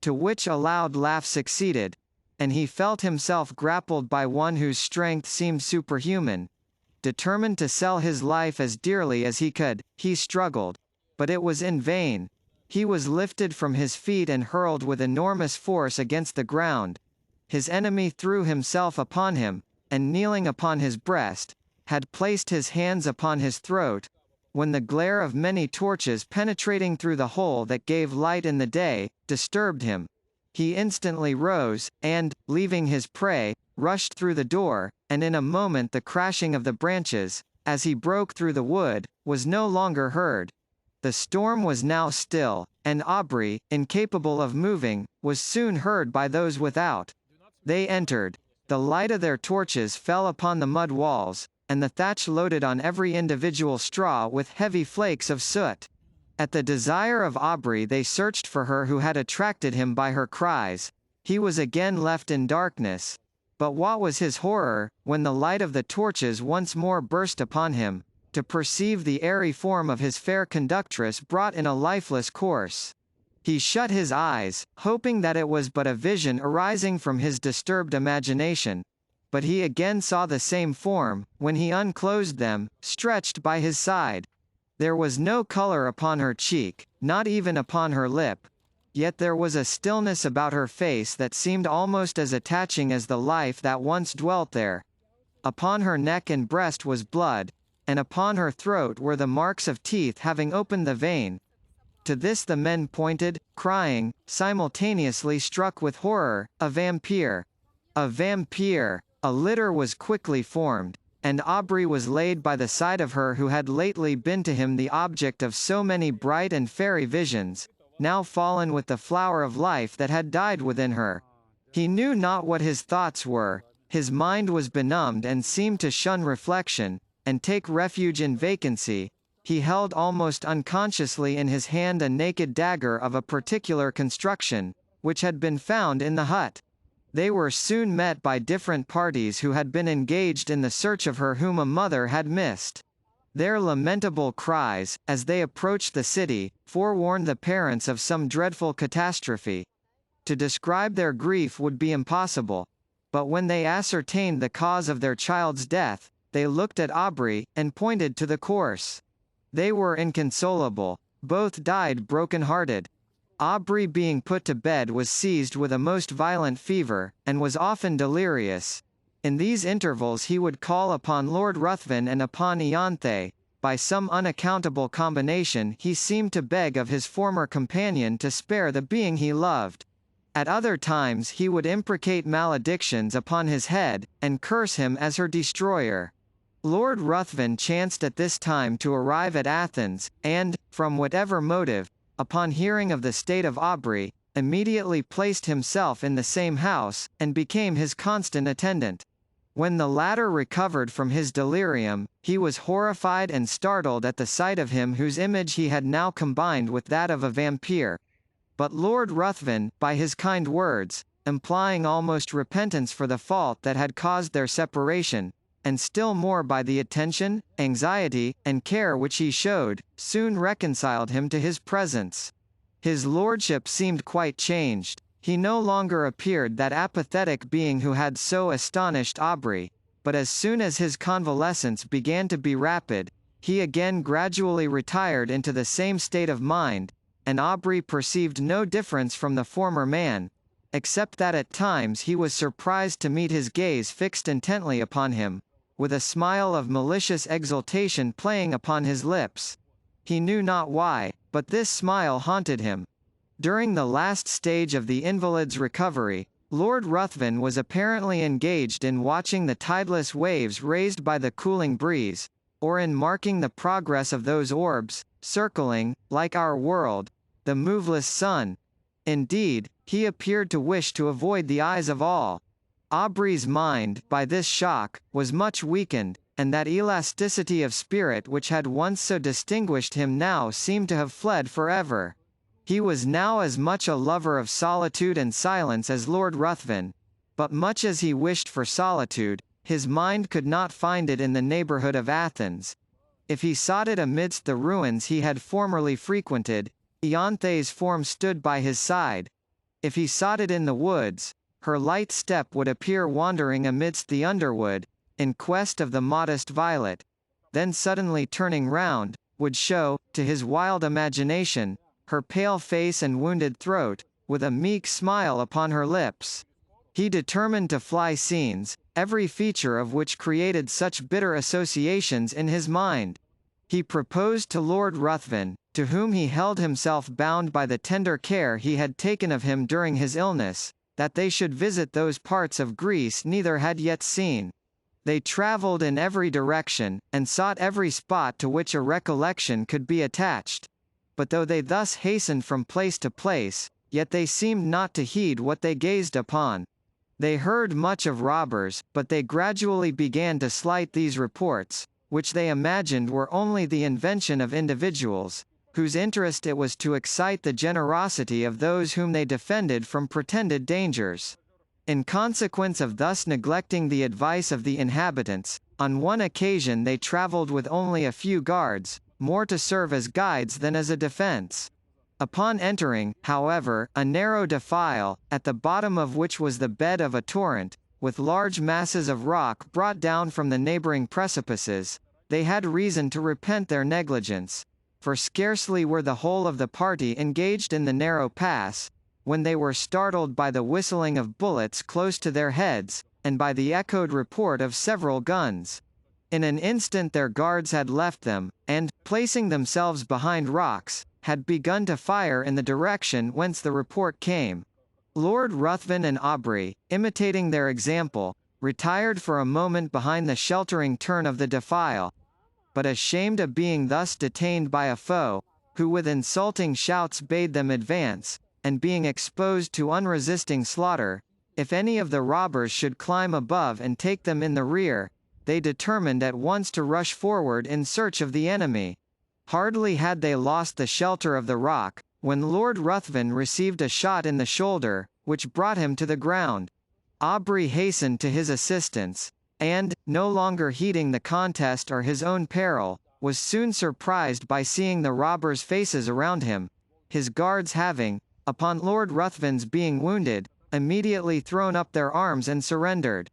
to which a loud laugh succeeded, and he felt himself grappled by one whose strength seemed superhuman. Determined to sell his life as dearly as he could, he struggled. But it was in vain. He was lifted from his feet and hurled with enormous force against the ground. His enemy threw himself upon him, and kneeling upon his breast, had placed his hands upon his throat, when the glare of many torches penetrating through the hole that gave light in the day, disturbed him. He instantly rose, and, leaving his prey, rushed through the door, and in a moment the crashing of the branches, as he broke through the wood, was no longer heard. The storm was now still, and Aubrey, incapable of moving, was soon heard by those without. They entered. The light of their torches fell upon the mud walls, and the thatch loaded on every individual straw with heavy flakes of soot. At the desire of Aubrey they searched for her who had attracted him by her cries. He was again left in darkness. But what was his horror, when the light of the torches once more burst upon him, to perceive the airy form of his fair conductress brought in a lifeless corse. He shut his eyes, hoping that it was but a vision arising from his disturbed imagination. But he again saw the same form, when he unclosed them, stretched by his side. There was no color upon her cheek, not even upon her lip. Yet there was a stillness about her face that seemed almost as attaching as the life that once dwelt there. Upon her neck and breast was blood, and upon her throat were the marks of teeth having opened the vein. To this the men pointed, crying, simultaneously struck with horror, "A vampire! A vampire!" A litter was quickly formed, and Aubrey was laid by the side of her who had lately been to him the object of so many bright and fairy visions, now fallen with the flower of life that had died within her. He knew not what his thoughts were, his mind was benumbed and seemed to shun reflection, and take refuge in vacancy. He held almost unconsciously in his hand a naked dagger of a particular construction, which had been found in the hut. They were soon met by different parties who had been engaged in the search of her whom a mother had missed. Their lamentable cries, as they approached the city, forewarned the parents of some dreadful catastrophe. To describe their grief would be impossible. But when they ascertained the cause of their child's death, they looked at Aubrey, and pointed to the corse. They were inconsolable. Both died broken-hearted. Aubrey being put to bed was seized with a most violent fever, and was often delirious. In these intervals he would call upon Lord Ruthven and upon Ianthe. By some unaccountable combination he seemed to beg of his former companion to spare the being he loved. At other times he would imprecate maledictions upon his head, and curse him as her destroyer. Lord Ruthven chanced at this time to arrive at Athens, and, from whatever motive, upon hearing of the state of Aubrey, immediately placed himself in the same house, and became his constant attendant. When the latter recovered from his delirium, he was horrified and startled at the sight of him whose image he had now combined with that of a vampire. But Lord Ruthven, by his kind words, implying almost repentance for the fault that had caused their separation, and still more by the attention, anxiety, and care which he showed, soon reconciled him to his presence. His lordship seemed quite changed. He no longer appeared that apathetic being who had so astonished Aubrey, but as soon as his convalescence began to be rapid, he again gradually retired into the same state of mind, and Aubrey perceived no difference from the former man, except that at times he was surprised to meet his gaze fixed intently upon him, with a smile of malicious exultation playing upon his lips. He knew not why, but this smile haunted him. During the last stage of the invalid's recovery, Lord Ruthven was apparently engaged in watching the tideless waves raised by the cooling breeze, or in marking the progress of those orbs, circling, like our world, the moveless sun. Indeed, he appeared to wish to avoid the eyes of all. Aubrey's mind, by this shock, was much weakened, and that elasticity of spirit which had once so distinguished him now seemed to have fled forever. He was now as much a lover of solitude and silence as Lord Ruthven, but much as he wished for solitude, his mind could not find it in the neighborhood of Athens. If he sought it amidst the ruins he had formerly frequented, Ianthe's form stood by his side. If he sought it in the woods, her light step would appear wandering amidst the underwood, in quest of the modest violet, then suddenly turning round, would show, to his wild imagination, her pale face and wounded throat, with a meek smile upon her lips. He determined to fly scenes, every feature of which created such bitter associations in his mind. He proposed to Lord Ruthven, to whom he held himself bound by the tender care he had taken of him during his illness, that they should visit those parts of Greece neither had yet seen. They travelled in every direction, and sought every spot to which a recollection could be attached. But though they thus hastened from place to place, yet they seemed not to heed what they gazed upon. They heard much of robbers, but they gradually began to slight these reports, which they imagined were only the invention of individuals, whose interest it was to excite the generosity of those whom they defended from pretended dangers. In consequence of thus neglecting the advice of the inhabitants, on one occasion they travelled with only a few guards, more to serve as guides than as a defence. Upon entering, however, a narrow defile, at the bottom of which was the bed of a torrent, with large masses of rock brought down from the neighbouring precipices, they had reason to repent their negligence, for scarcely were the whole of the party engaged in the narrow pass, when they were startled by the whistling of bullets close to their heads, and by the echoed report of several guns. In an instant their guards had left them, and, placing themselves behind rocks, had begun to fire in the direction whence the report came. Lord Ruthven and Aubrey, imitating their example, retired for a moment behind the sheltering turn of the defile, but ashamed of being thus detained by a foe, who with insulting shouts bade them advance, and being exposed to unresisting slaughter, if any of the robbers should climb above and take them in the rear, they determined at once to rush forward in search of the enemy. Hardly had they lost the shelter of the rock, when Lord Ruthven received a shot in the shoulder, which brought him to the ground. Aubrey hastened to his assistance, and, no longer heeding the contest or his own peril, was soon surprised by seeing the robbers' faces around him, his guards having, upon Lord Ruthven's being wounded, immediately thrown up their arms and surrendered.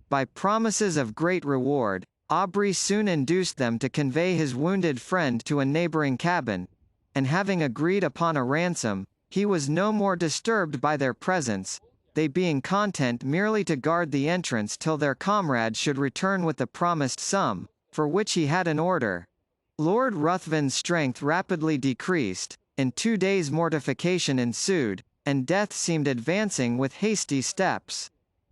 By promises of great reward, Aubrey soon induced them to convey his wounded friend to a neighbouring cabin, and having agreed upon a ransom, he was no more disturbed by their presence, they being content merely to guard the entrance till their comrade should return with the promised sum, for which he had an order. Lord Ruthven's strength rapidly decreased, in 2 days mortification ensued, and death seemed advancing with hasty steps.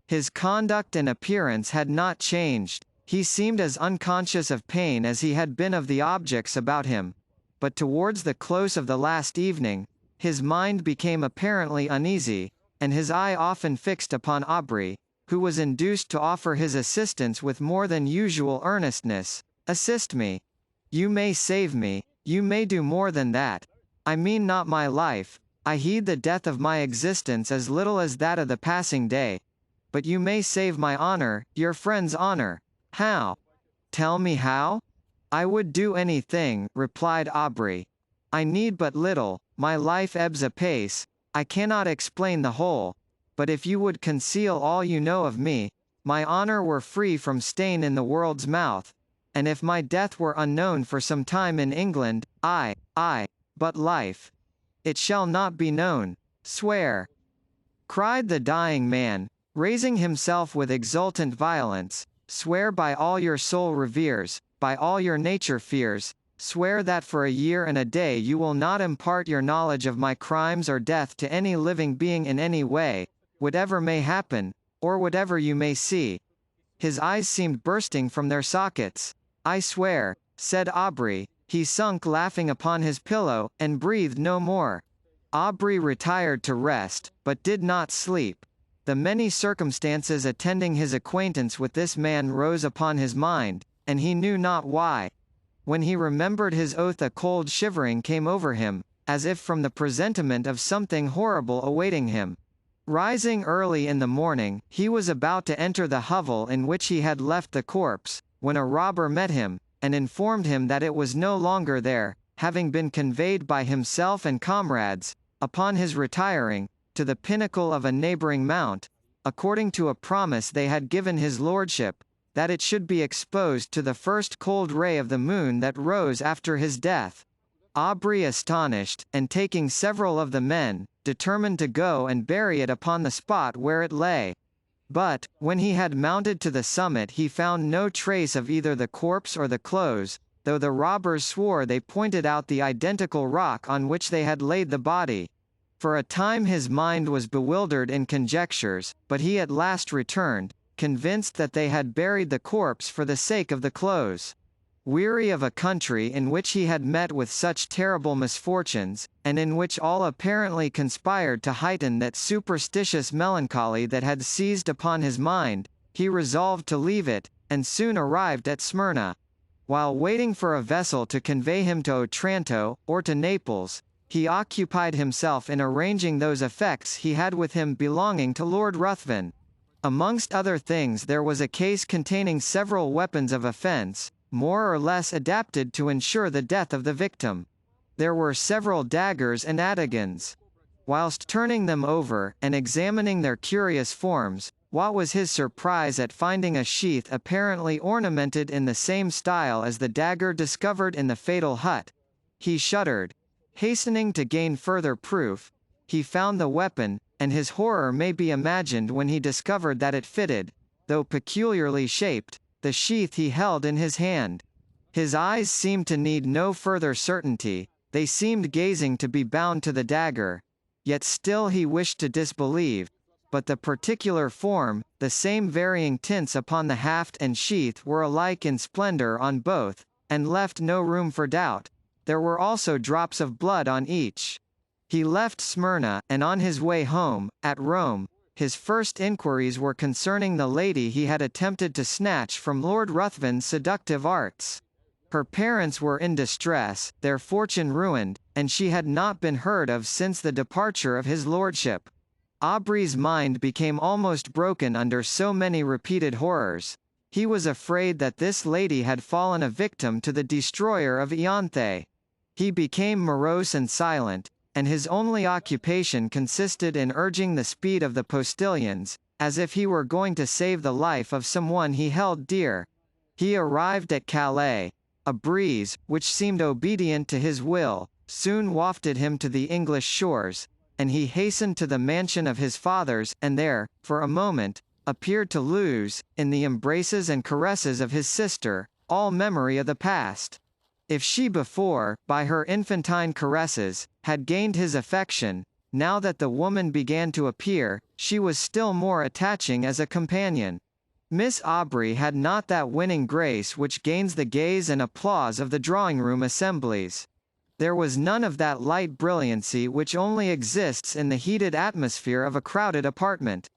His conduct and appearance had not changed, he seemed as unconscious of pain as he had been of the objects about him, but towards the close of the last evening, his mind became apparently uneasy, and his eye often fixed upon Aubrey, who was induced to offer his assistance with more than usual earnestness. "Assist me. You may save me, you may do more than that. I mean not my life, I heed the death of my existence as little as that of the passing day. But you may save my honour, your friend's honour." "How? Tell me how?" "I would do anything," replied Aubrey. "I need but little, my life ebbs apace, I cannot explain the whole, but if you would conceal all you know of me, my honour were free from stain in the world's mouth, and if my death were unknown for some time in England, but life, it shall not be known. Swear," cried the dying man, raising himself with exultant violence, "swear by all your soul reveres, by all your nature fears, swear that for a year and a day you will not impart your knowledge of my crimes or death to any living being in any way, whatever may happen, or whatever you may see." His eyes seemed bursting from their sockets. "I swear," said Aubrey. He sunk laughing upon his pillow, and breathed no more. Aubrey retired to rest, but did not sleep. The many circumstances attending his acquaintance with this man rose upon his mind, and he knew not why. When he remembered his oath a cold shivering came over him, as if from the presentiment of something horrible awaiting him. Rising early in the morning, he was about to enter the hovel in which he had left the corpse, when a robber met him, and informed him that it was no longer there, having been conveyed by himself and comrades, upon his retiring, to the pinnacle of a neighbouring mount, according to a promise they had given his lordship, that it should be exposed to the first cold ray of the moon that rose after his death. Aubrey astonished, and taking several of the men, determined to go and bury it upon the spot where it lay. But, when he had mounted to the summit he found no trace of either the corpse or the clothes, though the robbers swore they pointed out the identical rock on which they had laid the body. For a time his mind was bewildered in conjectures, but he at last returned, convinced that they had buried the corpse for the sake of the clothes. Weary of a country in which he had met with such terrible misfortunes, and in which all apparently conspired to heighten that superstitious melancholy that had seized upon his mind, he resolved to leave it, and soon arrived at Smyrna. While waiting for a vessel to convey him to Otranto, or to Naples, he occupied himself in arranging those effects he had with him belonging to Lord Ruthven. Amongst other things there was a case containing several weapons of offence, more or less adapted to ensure the death of the victim. There were several daggers and atagans. Whilst turning them over, and examining their curious forms, what was his surprise at finding a sheath apparently ornamented in the same style as the dagger discovered in the fatal hut. He shuddered. Hastening to gain further proof, he found the weapon, and his horror may be imagined when he discovered that it fitted, though peculiarly shaped, the sheath he held in his hand. His eyes seemed to need no further certainty, they seemed gazing to be bound to the dagger. Yet still he wished to disbelieve, but the particular form, the same varying tints upon the haft and sheath were alike in splendor on both, and left no room for doubt. There were also drops of blood on each. He left Smyrna, and on his way home, at Rome, his first inquiries were concerning the lady he had attempted to snatch from Lord Ruthven's seductive arts. Her parents were in distress, their fortune ruined, and she had not been heard of since the departure of his lordship. Aubrey's mind became almost broken under so many repeated horrors. He was afraid that this lady had fallen a victim to the destroyer of Ianthe. He became morose and silent, and his only occupation consisted in urging the speed of the postilions, as if he were going to save the life of someone he held dear. He arrived at Calais. A breeze, which seemed obedient to his will, soon wafted him to the English shores, and he hastened to the mansion of his fathers, and there, for a moment, appeared to lose, in the embraces and caresses of his sister, all memory of the past. If she before, by her infantine caresses, had gained his affection, now that the woman began to appear, she was still more attaching as a companion. Miss Aubrey had not that winning grace which gains the gaze and applause of the drawing-room assemblies. There was none of that light brilliancy which only exists in the heated atmosphere of a crowded apartment.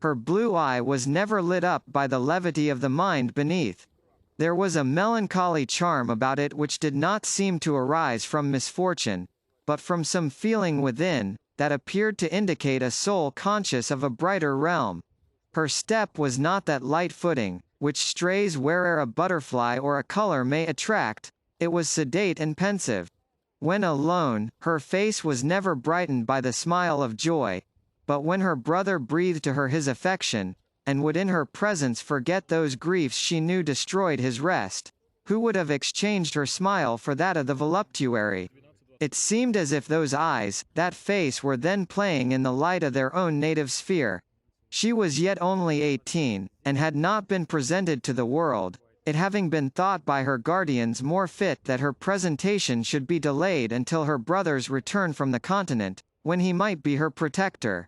Her blue eye was never lit up by the levity of the mind beneath. There was a melancholy charm about it which did not seem to arise from misfortune, but from some feeling within, that appeared to indicate a soul conscious of a brighter realm. Her step was not that light footing, which strays where'er a butterfly or a color may attract, it was sedate and pensive. When alone, her face was never brightened by the smile of joy, but when her brother breathed to her his affection, and would in her presence forget those griefs she knew destroyed his rest, who would have exchanged her smile for that of the voluptuary? It seemed as if those eyes, that face were then playing in the light of their own native sphere. She was yet only 18, and had not been presented to the world, it having been thought by her guardians more fit that her presentation should be delayed until her brother's return from the continent, when he might be her protector.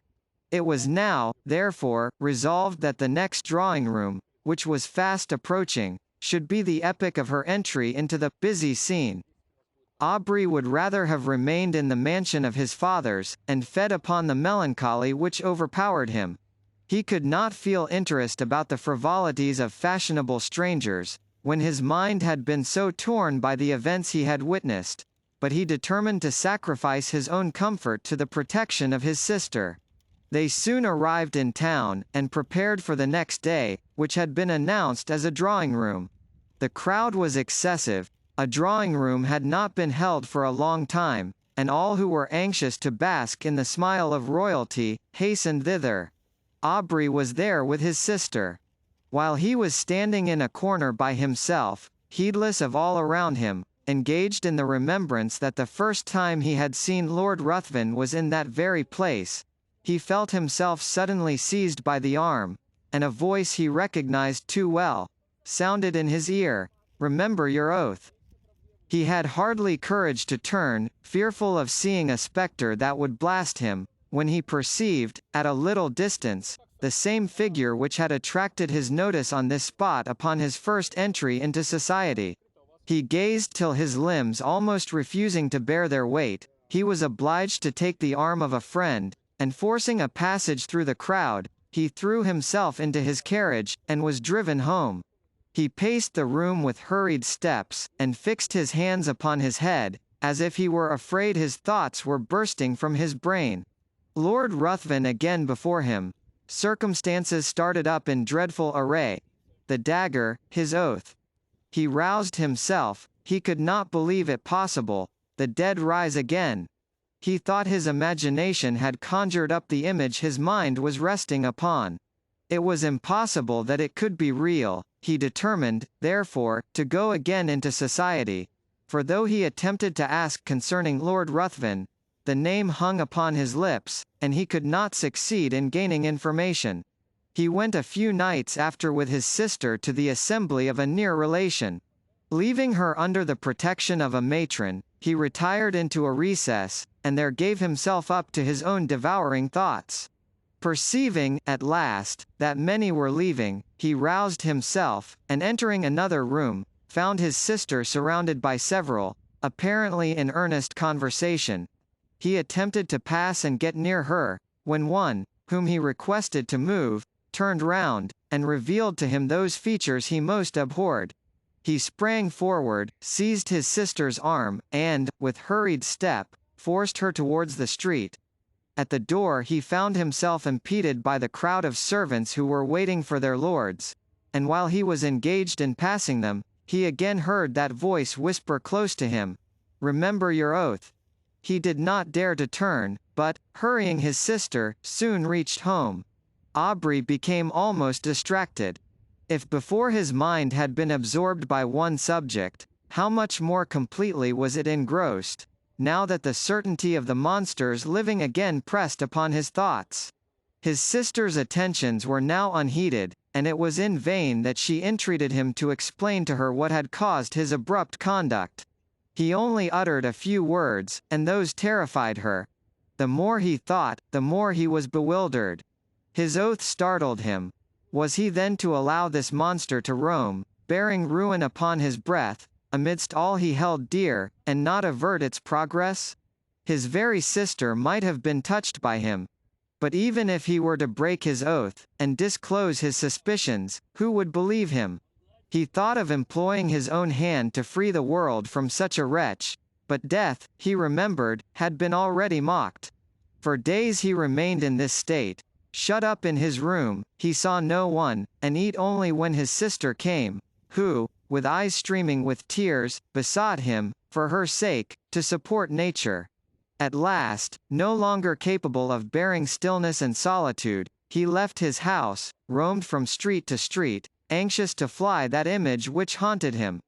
It was now, therefore, resolved that the next drawing-room, which was fast approaching, should be the epoch of her entry into the busy scene. Aubrey would rather have remained in the mansion of his fathers, and fed upon the melancholy which overpowered him. He could not feel interest about the frivolities of fashionable strangers, when his mind had been so torn by the events he had witnessed, but he determined to sacrifice his own comfort to the protection of his sister. They soon arrived in town, and prepared for the next day, which had been announced as a drawing-room. The crowd was excessive, a drawing-room had not been held for a long time, and all who were anxious to bask in the smile of royalty, hastened thither. Aubrey was there with his sister. While he was standing in a corner by himself, heedless of all around him, engaged in the remembrance that the first time he had seen Lord Ruthven was in that very place, he felt himself suddenly seized by the arm, and a voice he recognized too well, sounded in his ear, "Remember your oath." He had hardly courage to turn, fearful of seeing a spectre that would blast him, when he perceived, at a little distance, the same figure which had attracted his notice on this spot upon his first entry into society. He gazed till his limbs almost refusing to bear their weight, he was obliged to take the arm of a friend, and forcing a passage through the crowd, he threw himself into his carriage, and was driven home. He paced the room with hurried steps, and fixed his hands upon his head, as if he were afraid his thoughts were bursting from his brain. Lord Ruthven again before him. Circumstances started up in dreadful array. The dagger, his oath. He roused himself, he could not believe it possible, the dead rise again. He thought his imagination had conjured up the image his mind was resting upon. It was impossible that it could be real. He determined, therefore, to go again into society, for though he attempted to ask concerning Lord Ruthven, the name hung upon his lips, and he could not succeed in gaining information. He went a few nights after with his sister to the assembly of a near relation. Leaving her under the protection of a matron, he retired into a recess, and there gave himself up to his own devouring thoughts. Perceiving, at last, that many were leaving, he roused himself, and entering another room, found his sister surrounded by several, apparently in earnest conversation. He attempted to pass and get near her, when one, whom he requested to move, turned round, and revealed to him those features he most abhorred. He sprang forward, seized his sister's arm, and, with hurried step, forced her towards the street. At the door he found himself impeded by the crowd of servants who were waiting for their lords, and while he was engaged in passing them, he again heard that voice whisper close to him, "Remember your oath." He did not dare to turn, but, hurrying his sister, soon reached home. Aubrey became almost distracted. If before his mind had been absorbed by one subject, how much more completely was it engrossed, now that the certainty of the monsters living again pressed upon his thoughts. His sister's attentions were now unheeded, and it was in vain that she entreated him to explain to her what had caused his abrupt conduct. He only uttered a few words, and those terrified her. The more he thought, the more he was bewildered. His oath startled him. Was he then to allow this monster to roam, bearing ruin upon his breath, amidst all he held dear, and not avert its progress? His very sister might have been touched by him. But even if he were to break his oath, and disclose his suspicions, who would believe him? He thought of employing his own hand to free the world from such a wretch, but death, he remembered, had been already mocked. For days he remained in this state. Shut up in his room, he saw no one, and eat only when his sister came, who, with eyes streaming with tears, besought him, for her sake, to support nature. At last, no longer capable of bearing stillness and solitude, he left his house, roamed from street to street, anxious to fly that image which haunted him.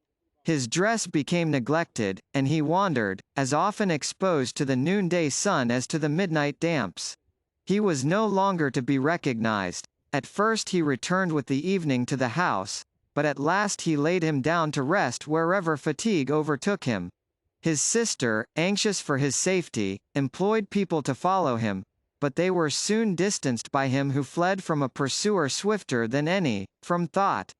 His dress became neglected, and he wandered, as often exposed to the noonday sun as to the midnight damps. He was no longer to be recognized. At first he returned with the evening to the house, but at last he laid him down to rest wherever fatigue overtook him. His sister, anxious for his safety, employed people to follow him, but they were soon distanced by him who fled from a pursuer swifter than any, from thought.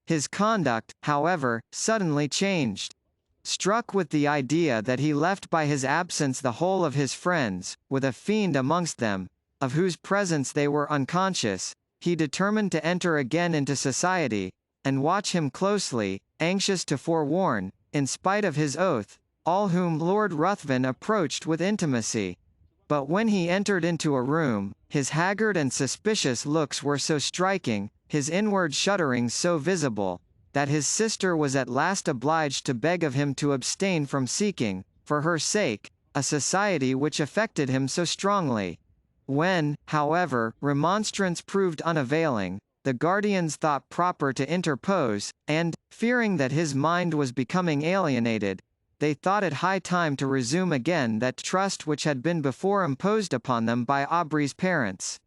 His conduct, however, suddenly changed. Struck with the idea that he left by his absence the whole of his friends, with a fiend amongst them, of whose presence they were unconscious, he determined to enter again into society, and watch him closely, anxious to forewarn, in spite of his oath, all whom Lord Ruthven approached with intimacy. But when he entered into a room, his haggard and suspicious looks were so striking, his inward shudderings so visible, that his sister was at last obliged to beg of him to abstain from seeking, for her sake, a society which affected him so strongly. When, however, remonstrance proved unavailing, the guardians thought proper to interpose, and, fearing that his mind was becoming alienated, they thought it high time to resume again that trust which had been before imposed upon them by Aubrey's parents.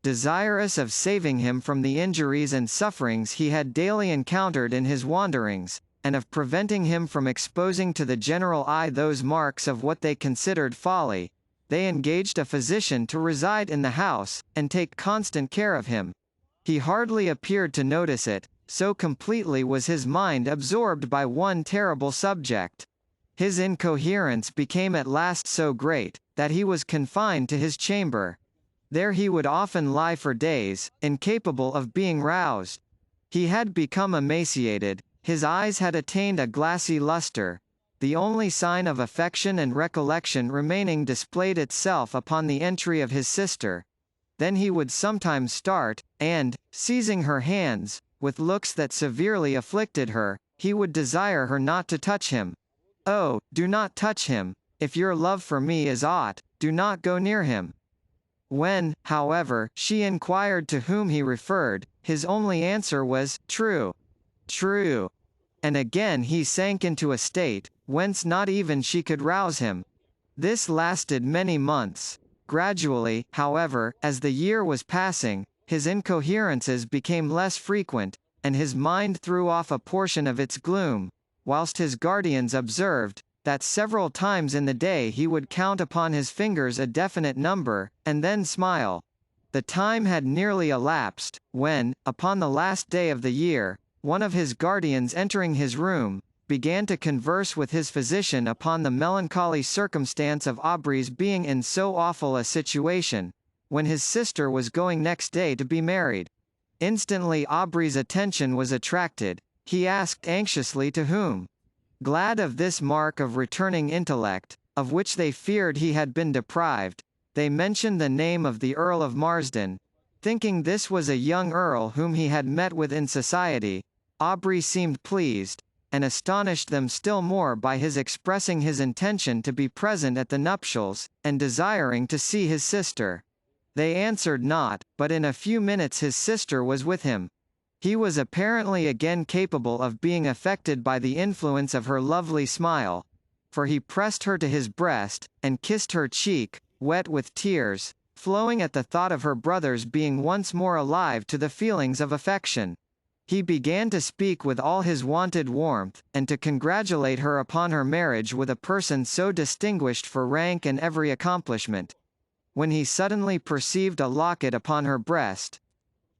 Desirous of saving him from the injuries and sufferings he had daily encountered in his wanderings, and of preventing him from exposing to the general eye those marks of what they considered folly, they engaged a physician to reside in the house, and take constant care of him. He hardly appeared to notice it, so completely was his mind absorbed by one terrible subject. His incoherence became at last so great, that he was confined to his chamber. There he would often lie for days, incapable of being roused. He had become emaciated, his eyes had attained a glassy luster. The only sign of affection and recollection remaining displayed itself upon the entry of his sister. Then he would sometimes start, and, seizing her hands, with looks that severely afflicted her, he would desire her not to touch him. "Oh, do not touch him. If your love for me is aught, do not go near him." When, however, she inquired to whom he referred, his only answer was, "True. True." And again he sank into a state, whence not even she could rouse him. This lasted many months. Gradually, however, as the year was passing, his incoherences became less frequent, and his mind threw off a portion of its gloom, whilst his guardians observed, that several times in the day he would count upon his fingers a definite number, and then smile. The time had nearly elapsed, when, upon the last day of the year, one of his guardians entering his room, began to converse with his physician upon the melancholy circumstance of Aubrey's being in so awful a situation, when his sister was going next day to be married. Instantly Aubrey's attention was attracted. He asked anxiously to whom. Glad of this mark of returning intellect, of which they feared he had been deprived, they mentioned the name of the Earl of Marsden. Thinking this was a young earl whom he had met with in society, Aubrey seemed pleased, and astonished them still more by his expressing his intention to be present at the nuptials, and desiring to see his sister. They answered not, but in a few minutes his sister was with him. He was apparently again capable of being affected by the influence of her lovely smile, for he pressed her to his breast, and kissed her cheek, wet with tears, flowing at the thought of her brothers being once more alive to the feelings of affection. He began to speak with all his wonted warmth, and to congratulate her upon her marriage with a person so distinguished for rank and every accomplishment, when he suddenly perceived a locket upon her breast.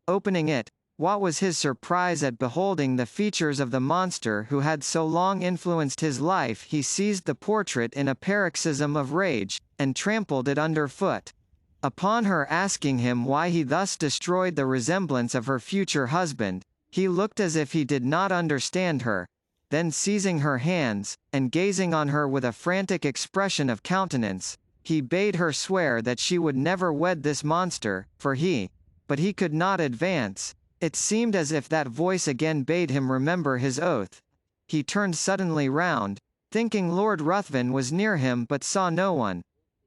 Opening it, what was his surprise at beholding the features of the monster who had so long influenced his life! He seized the portrait in a paroxysm of rage, and trampled it under foot. Upon her asking him why he thus destroyed the resemblance of her future husband, he looked as if he did not understand her. Then seizing her hands, and gazing on her with a frantic expression of countenance, he bade her swear that she would never wed this monster, but he could not advance. It seemed as if that voice again bade him remember his oath. He turned suddenly round, thinking Lord Ruthven was near him but saw no one.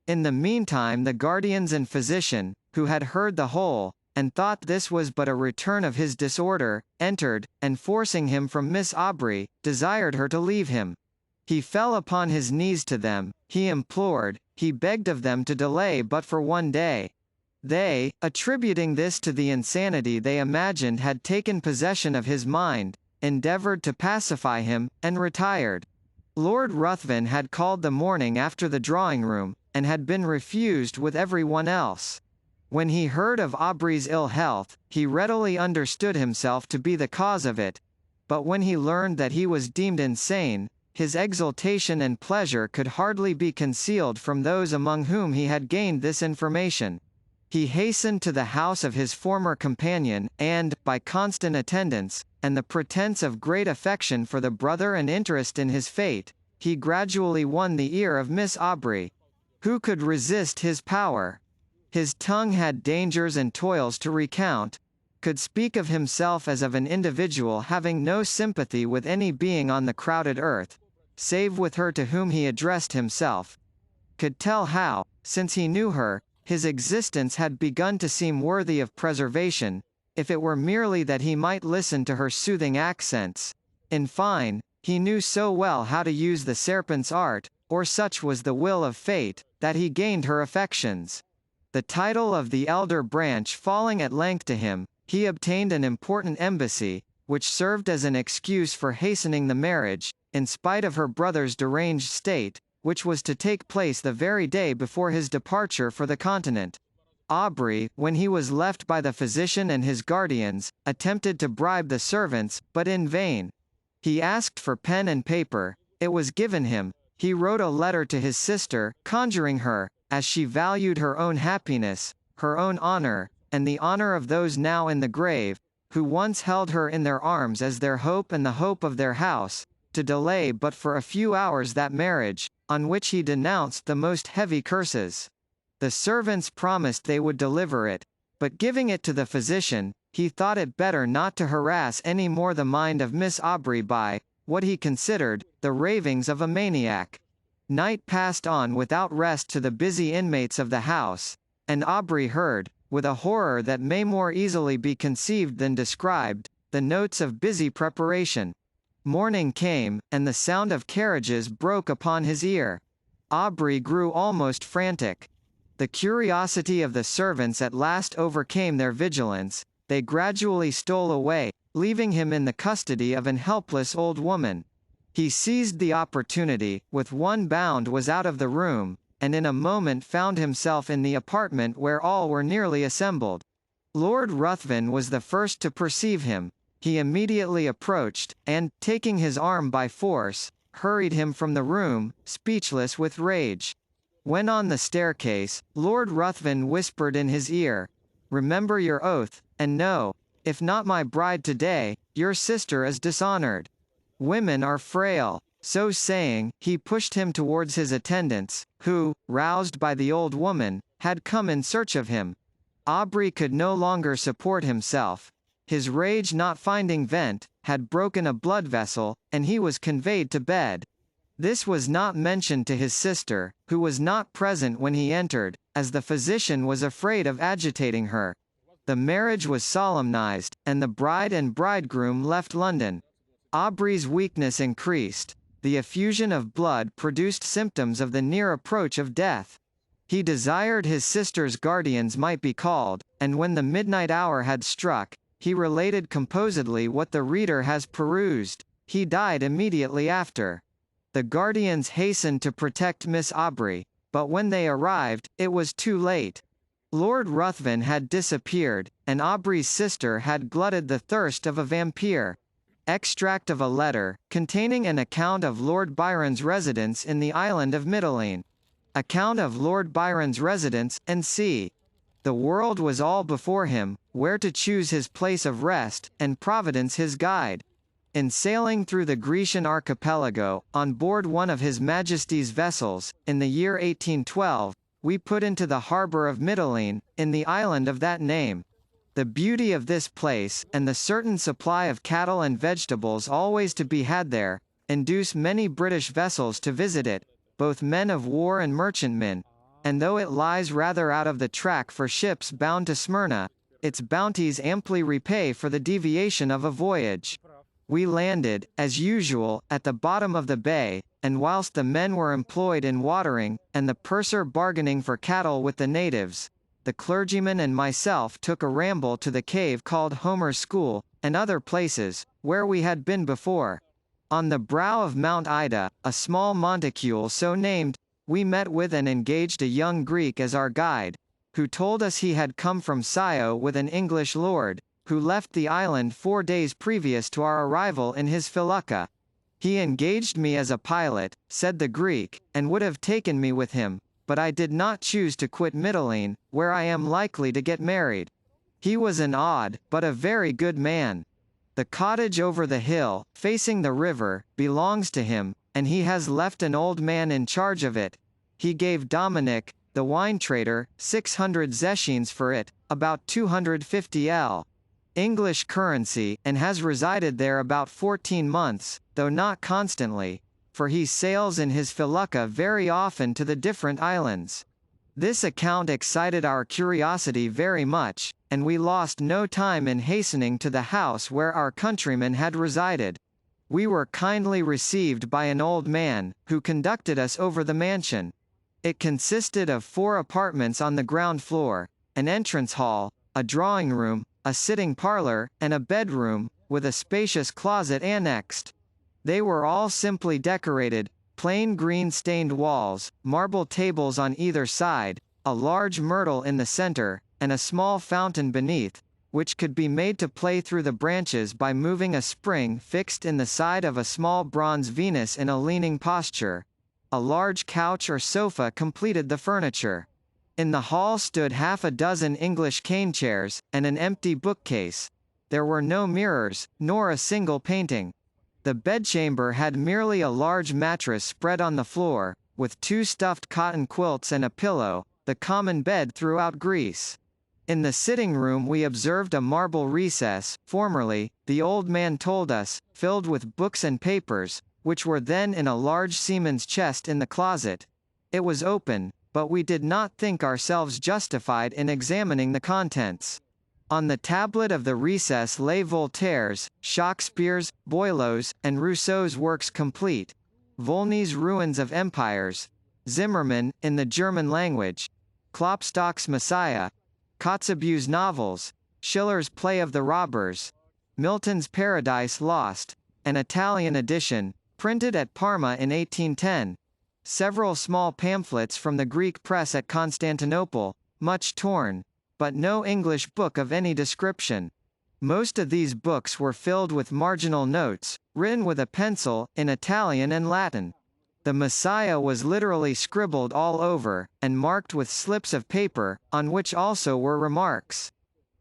In the meantime the guardians and physician, who had heard the whole, and thought this was but a return of his disorder, entered, and forcing him from Miss Aubrey, desired her to leave him. He fell upon his knees to them, he implored, he begged of them to delay but for one day. They, attributing this to the insanity they imagined had taken possession of his mind, endeavoured to pacify him, and retired. Lord Ruthven had called the morning after the drawing-room, and had been refused with every one else. When he heard of Aubrey's ill health, he readily understood himself to be the cause of it, but when he learned that he was deemed insane, his exultation and pleasure could hardly be concealed from those among whom he had gained this information. He hastened to the house of his former companion, and, by constant attendance, and the pretence of great affection for the brother and interest in his fate, he gradually won the ear of Miss Aubrey. Who could resist his power? His tongue had dangers and toils to recount, could speak of himself as of an individual having no sympathy with any being on the crowded earth, save with her to whom he addressed himself, could tell how, since he knew her, his existence had begun to seem worthy of preservation, if it were merely that he might listen to her soothing accents. In fine, he knew so well how to use the serpent's art, or such was the will of fate, that he gained her affections. The title of the elder branch falling at length to him, he obtained an important embassy, which served as an excuse for hastening the marriage, in spite of her brother's deranged state, which was to take place the very day before his departure for the continent. Aubrey, when he was left by the physician and his guardians, attempted to bribe the servants, but in vain. He asked for pen and paper. It was given him. He wrote a letter to his sister, conjuring her, as she valued her own happiness, her own honor, and the honor of those now in the grave, who once held her in their arms as their hope and the hope of their house, to delay but for a few hours that marriage, on which he denounced the most heavy curses. The servants promised they would deliver it, but giving it to the physician, he thought it better not to harass any more the mind of Miss Aubrey by, what he considered, the ravings of a maniac. Night passed on without rest to the busy inmates of the house, and Aubrey heard, with a horror that may more easily be conceived than described, the notes of busy preparation. Morning came, and the sound of carriages broke upon his ear. Aubrey grew almost frantic. The curiosity of the servants at last overcame their vigilance. They gradually stole away, leaving him in the custody of an helpless old woman. He seized the opportunity, with one bound was out of the room, and in a moment found himself in the apartment where all were nearly assembled. Lord Ruthven was the first to perceive him. He immediately approached, and, taking his arm by force, hurried him from the room, speechless with rage. When on the staircase, Lord Ruthven whispered in his ear, "Remember your oath, and know, if not my bride today, your sister is dishonored. Women are frail." So saying, he pushed him towards his attendants, who, roused by the old woman, had come in search of him. Aubrey could no longer support himself. His rage not finding vent, had broken a blood vessel, and he was conveyed to bed. This was not mentioned to his sister, who was not present when he entered, as the physician was afraid of agitating her. The marriage was solemnized, and the bride and bridegroom left London. Aubrey's weakness increased. The effusion of blood produced symptoms of the near approach of death. He desired his sister's guardians might be called, and when the midnight hour had struck, he related composedly what the reader has perused. He died immediately after. The guardians hastened to protect Miss Aubrey, but when they arrived, it was too late. Lord Ruthven had disappeared, and Aubrey's sister had glutted the thirst of a vampire. Extract of a letter, containing an account of Lord Byron's residence in the island of Mitylene. Account of Lord Byron's residence, and c. The world was all before him, where to choose his place of rest, and Providence his guide. In sailing through the Grecian archipelago, on board one of His Majesty's vessels, in the year 1812, we put into the harbour of Mitylene, in the island of that name. The beauty of this place, and the certain supply of cattle and vegetables always to be had there, induce many British vessels to visit it, both men of war and merchantmen, and though it lies rather out of the track for ships bound to Smyrna, its bounties amply repay for the deviation of a voyage. We landed, as usual, at the bottom of the bay, and whilst the men were employed in watering, and the purser bargaining for cattle with the natives, the clergyman and myself took a ramble to the cave called Homer's School, and other places, where we had been before. On the brow of Mount Ida, a small monticule so named, we met with and engaged a young Greek as our guide, who told us he had come from Scio with an English lord, who left the island 4 days previous to our arrival in his felucca. He engaged me as a pilot, said the Greek, and would have taken me with him, but I did not choose to quit Mitylene, where I am likely to get married. He was an odd, but a very good man. The cottage over the hill, facing the river, belongs to him, and he has left an old man in charge of it. He gave Dominic, the wine trader, 600 zechines for it, about 250 L. English currency, and has resided there about 14 months, though not constantly, for he sails in his felucca very often to the different islands. This account excited our curiosity very much, and we lost no time in hastening to the house where our countryman had resided. We were kindly received by an old man, who conducted us over the mansion. It consisted of 4 apartments on the ground floor, an entrance hall, a drawing room, a sitting parlour, and a bedroom, with a spacious closet annexed. They were all simply decorated, plain green stained walls, marble tables on either side, a large myrtle in the center, and a small fountain beneath, which could be made to play through the branches by moving a spring fixed in the side of a small bronze Venus in a leaning posture. A large couch or sofa completed the furniture. In the hall stood half a dozen English cane chairs, and an empty bookcase. There were no mirrors, nor a single painting. The bedchamber had merely a large mattress spread on the floor, with 2 stuffed cotton quilts and a pillow, the common bed throughout Greece. In the sitting room we observed a marble recess, formerly, the old man told us, filled with books and papers, which were then in a large seaman's chest in the closet. It was open, but we did not think ourselves justified in examining the contents. On the tablet of the recess lay Voltaire's, Shakespeare's, Boileau's, and Rousseau's works complete, Volney's Ruins of Empires, Zimmermann, in the German language, Klopstock's Messiah, Kotzebue's novels, Schiller's Play of the Robbers, Milton's Paradise Lost, an Italian edition, printed at Parma in 1810, several small pamphlets from the Greek press at Constantinople, much torn, but no English book of any description. Most of these books were filled with marginal notes, written with a pencil, in Italian and Latin. The Messiah was literally scribbled all over, and marked with slips of paper, on which also were remarks.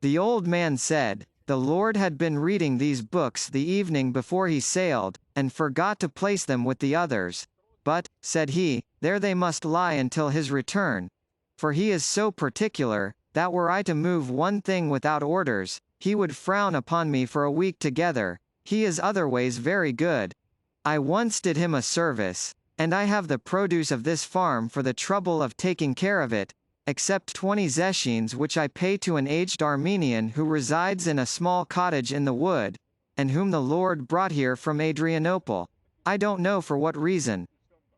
The old man said, the Lord had been reading these books the evening before he sailed, and forgot to place them with the others. But, said he, there they must lie until his return. For he is so particular, that were I to move one thing without orders, he would frown upon me for a week together. He is otherways very good. I once did him a service, and I have the produce of this farm for the trouble of taking care of it, except 20 zechines which I pay to an aged Armenian who resides in a small cottage in the wood, and whom the Lord brought here from Adrianople. I don't know for what reason.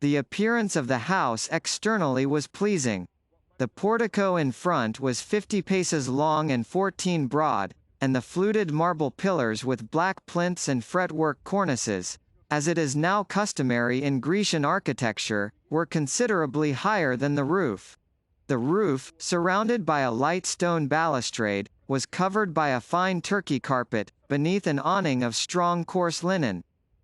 The appearance of the house externally was pleasing. The portico in front was 50 paces long and 14 broad, and the fluted marble pillars with black plinths and fretwork cornices, as it is now customary in Grecian architecture, were considerably higher than the roof. The roof, surrounded by a light stone balustrade, was covered by a fine Turkey carpet, beneath an awning of strong coarse linen.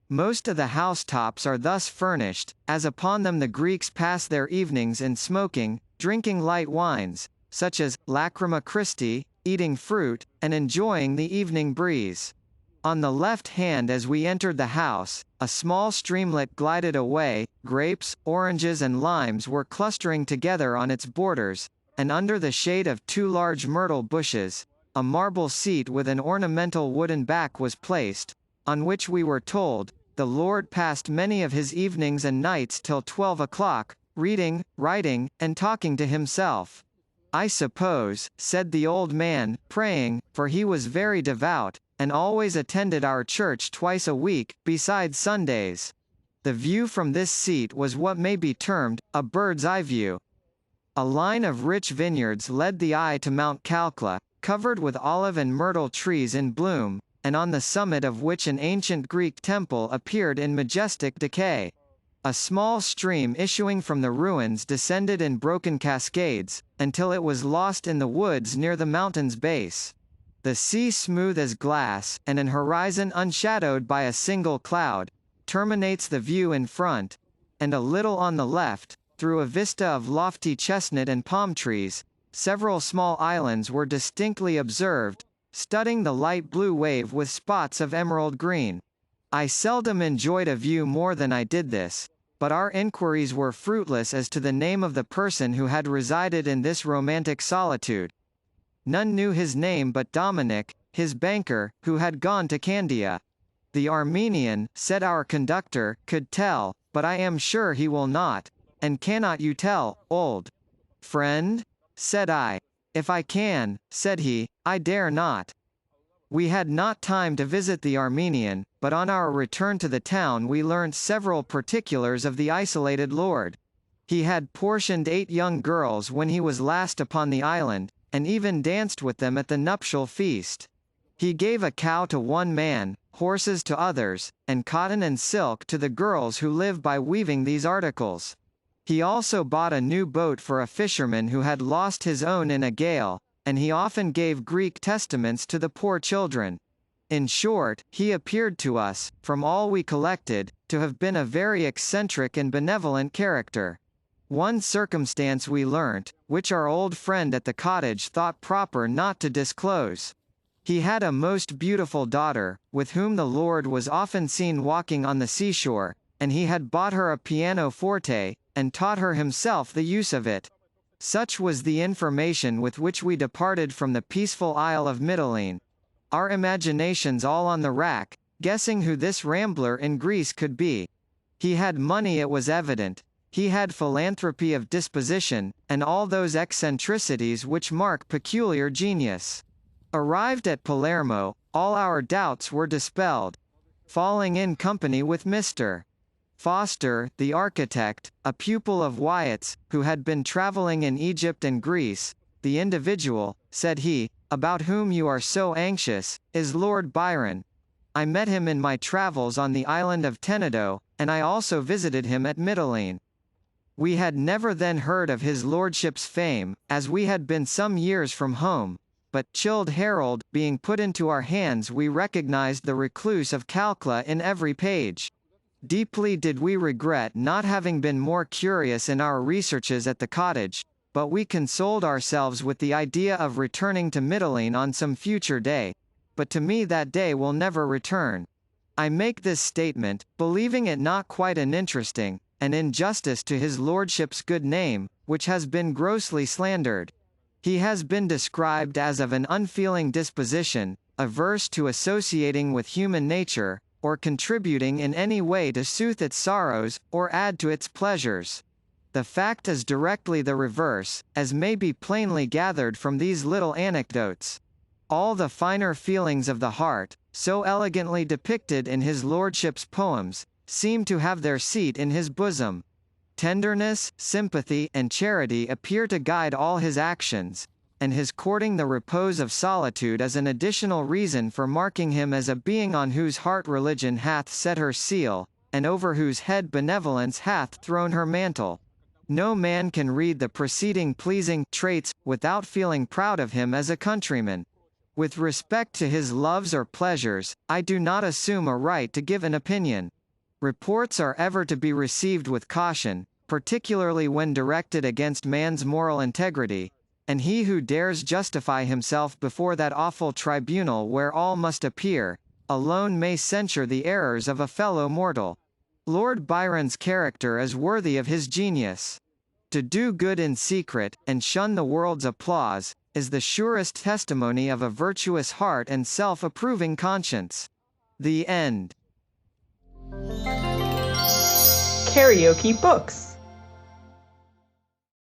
Most of the housetops are thus furnished, as upon them the Greeks pass their evenings in smoking, drinking light wines, such as Lacrima Christi, eating fruit, and enjoying the evening breeze. On the left hand as we entered the house, a small streamlet glided away, grapes, oranges and limes were clustering together on its borders, and under the shade of 2 large myrtle bushes, a marble seat with an ornamental wooden back was placed, on which we were told, the Lord passed many of his evenings and nights till 12 o'clock, reading, writing, and talking to himself. I suppose, said the old man, praying, for he was very devout, and always attended our church twice a week, besides Sundays. The view from this seat was what may be termed a bird's eye view. A line of rich vineyards led the eye to Mount Calcla, covered with olive and myrtle trees in bloom, and on the summit of which an ancient Greek temple appeared in majestic decay. A small stream issuing from the ruins descended in broken cascades, until it was lost in the woods near the mountain's base. The sea smooth as glass, and an horizon unshadowed by a single cloud, terminates the view in front, and a little on the left, through a vista of lofty chestnut and palm trees, several small islands were distinctly observed, studding the light blue wave with spots of emerald green. I seldom enjoyed a view more than I did this, but our inquiries were fruitless as to the name of the person who had resided in this romantic solitude. None knew his name but Dominic, his banker, who had gone to Candia. The Armenian, said our conductor, could tell, but I am sure he will not. And cannot you tell, old friend? Said I. If I can, said he, I dare not. We had not time to visit the Armenian, but on our return to the town we learnt several particulars of the isolated lord. He had portioned 8 young girls when he was last upon the island, and even danced with them at the nuptial feast. He gave a cow to one man, horses to others, and cotton and silk to the girls who live by weaving these articles. He also bought a new boat for a fisherman who had lost his own in a gale, and he often gave Greek testaments to the poor children. In short, he appeared to us, from all we collected, to have been a very eccentric and benevolent character. One circumstance we learnt, which our old friend at the cottage thought proper not to disclose. He had a most beautiful daughter, with whom the Lord was often seen walking on the seashore, and he had bought her a pianoforte, and taught her himself the use of it. Such was the information with which we departed from the peaceful Isle of Mitylene. Our imaginations all on the rack, guessing who this rambler in Greece could be. He had money, it was evident. He had philanthropy of disposition, and all those eccentricities which mark peculiar genius. Arrived at Palermo, all our doubts were dispelled. Falling in company with Mr. Foster, the architect, a pupil of Wyatt's, who had been travelling in Egypt and Greece, the individual, said he, about whom you are so anxious, is Lord Byron. I met him in my travels on the island of Tenedo, and I also visited him at Mitylene. We had never then heard of his lordship's fame, as we had been some years from home, but, Childe Harold, being put into our hands, we recognized the recluse of Calcla in every page. Deeply did we regret not having been more curious in our researches at the cottage, but we consoled ourselves with the idea of returning to Mitylene on some future day. But to me that day will never return. I make this statement, believing it not quite uninteresting, and injustice to his lordship's good name, which has been grossly slandered. He has been described as of an unfeeling disposition, averse to associating with human nature, or contributing in any way to soothe its sorrows, or add to its pleasures. The fact is directly the reverse, as may be plainly gathered from these little anecdotes. All the finer feelings of the heart, so elegantly depicted in his lordship's poems, seem to have their seat in his bosom. Tenderness, sympathy, and charity appear to guide all his actions, and his courting the repose of solitude is an additional reason for marking him as a being on whose heart religion hath set her seal, and over whose head benevolence hath thrown her mantle. No man can read the preceding pleasing traits, without feeling proud of him as a countryman. With respect to his loves or pleasures, I do not assume a right to give an opinion. Reports are ever to be received with caution, particularly when directed against man's moral integrity, and he who dares justify himself before that awful tribunal where all must appear, alone may censure the errors of a fellow mortal. Lord Byron's character is worthy of his genius. To do good in secret, and shun the world's applause, is the surest testimony of a virtuous heart and self-approving conscience. The end. KaraokeBooks.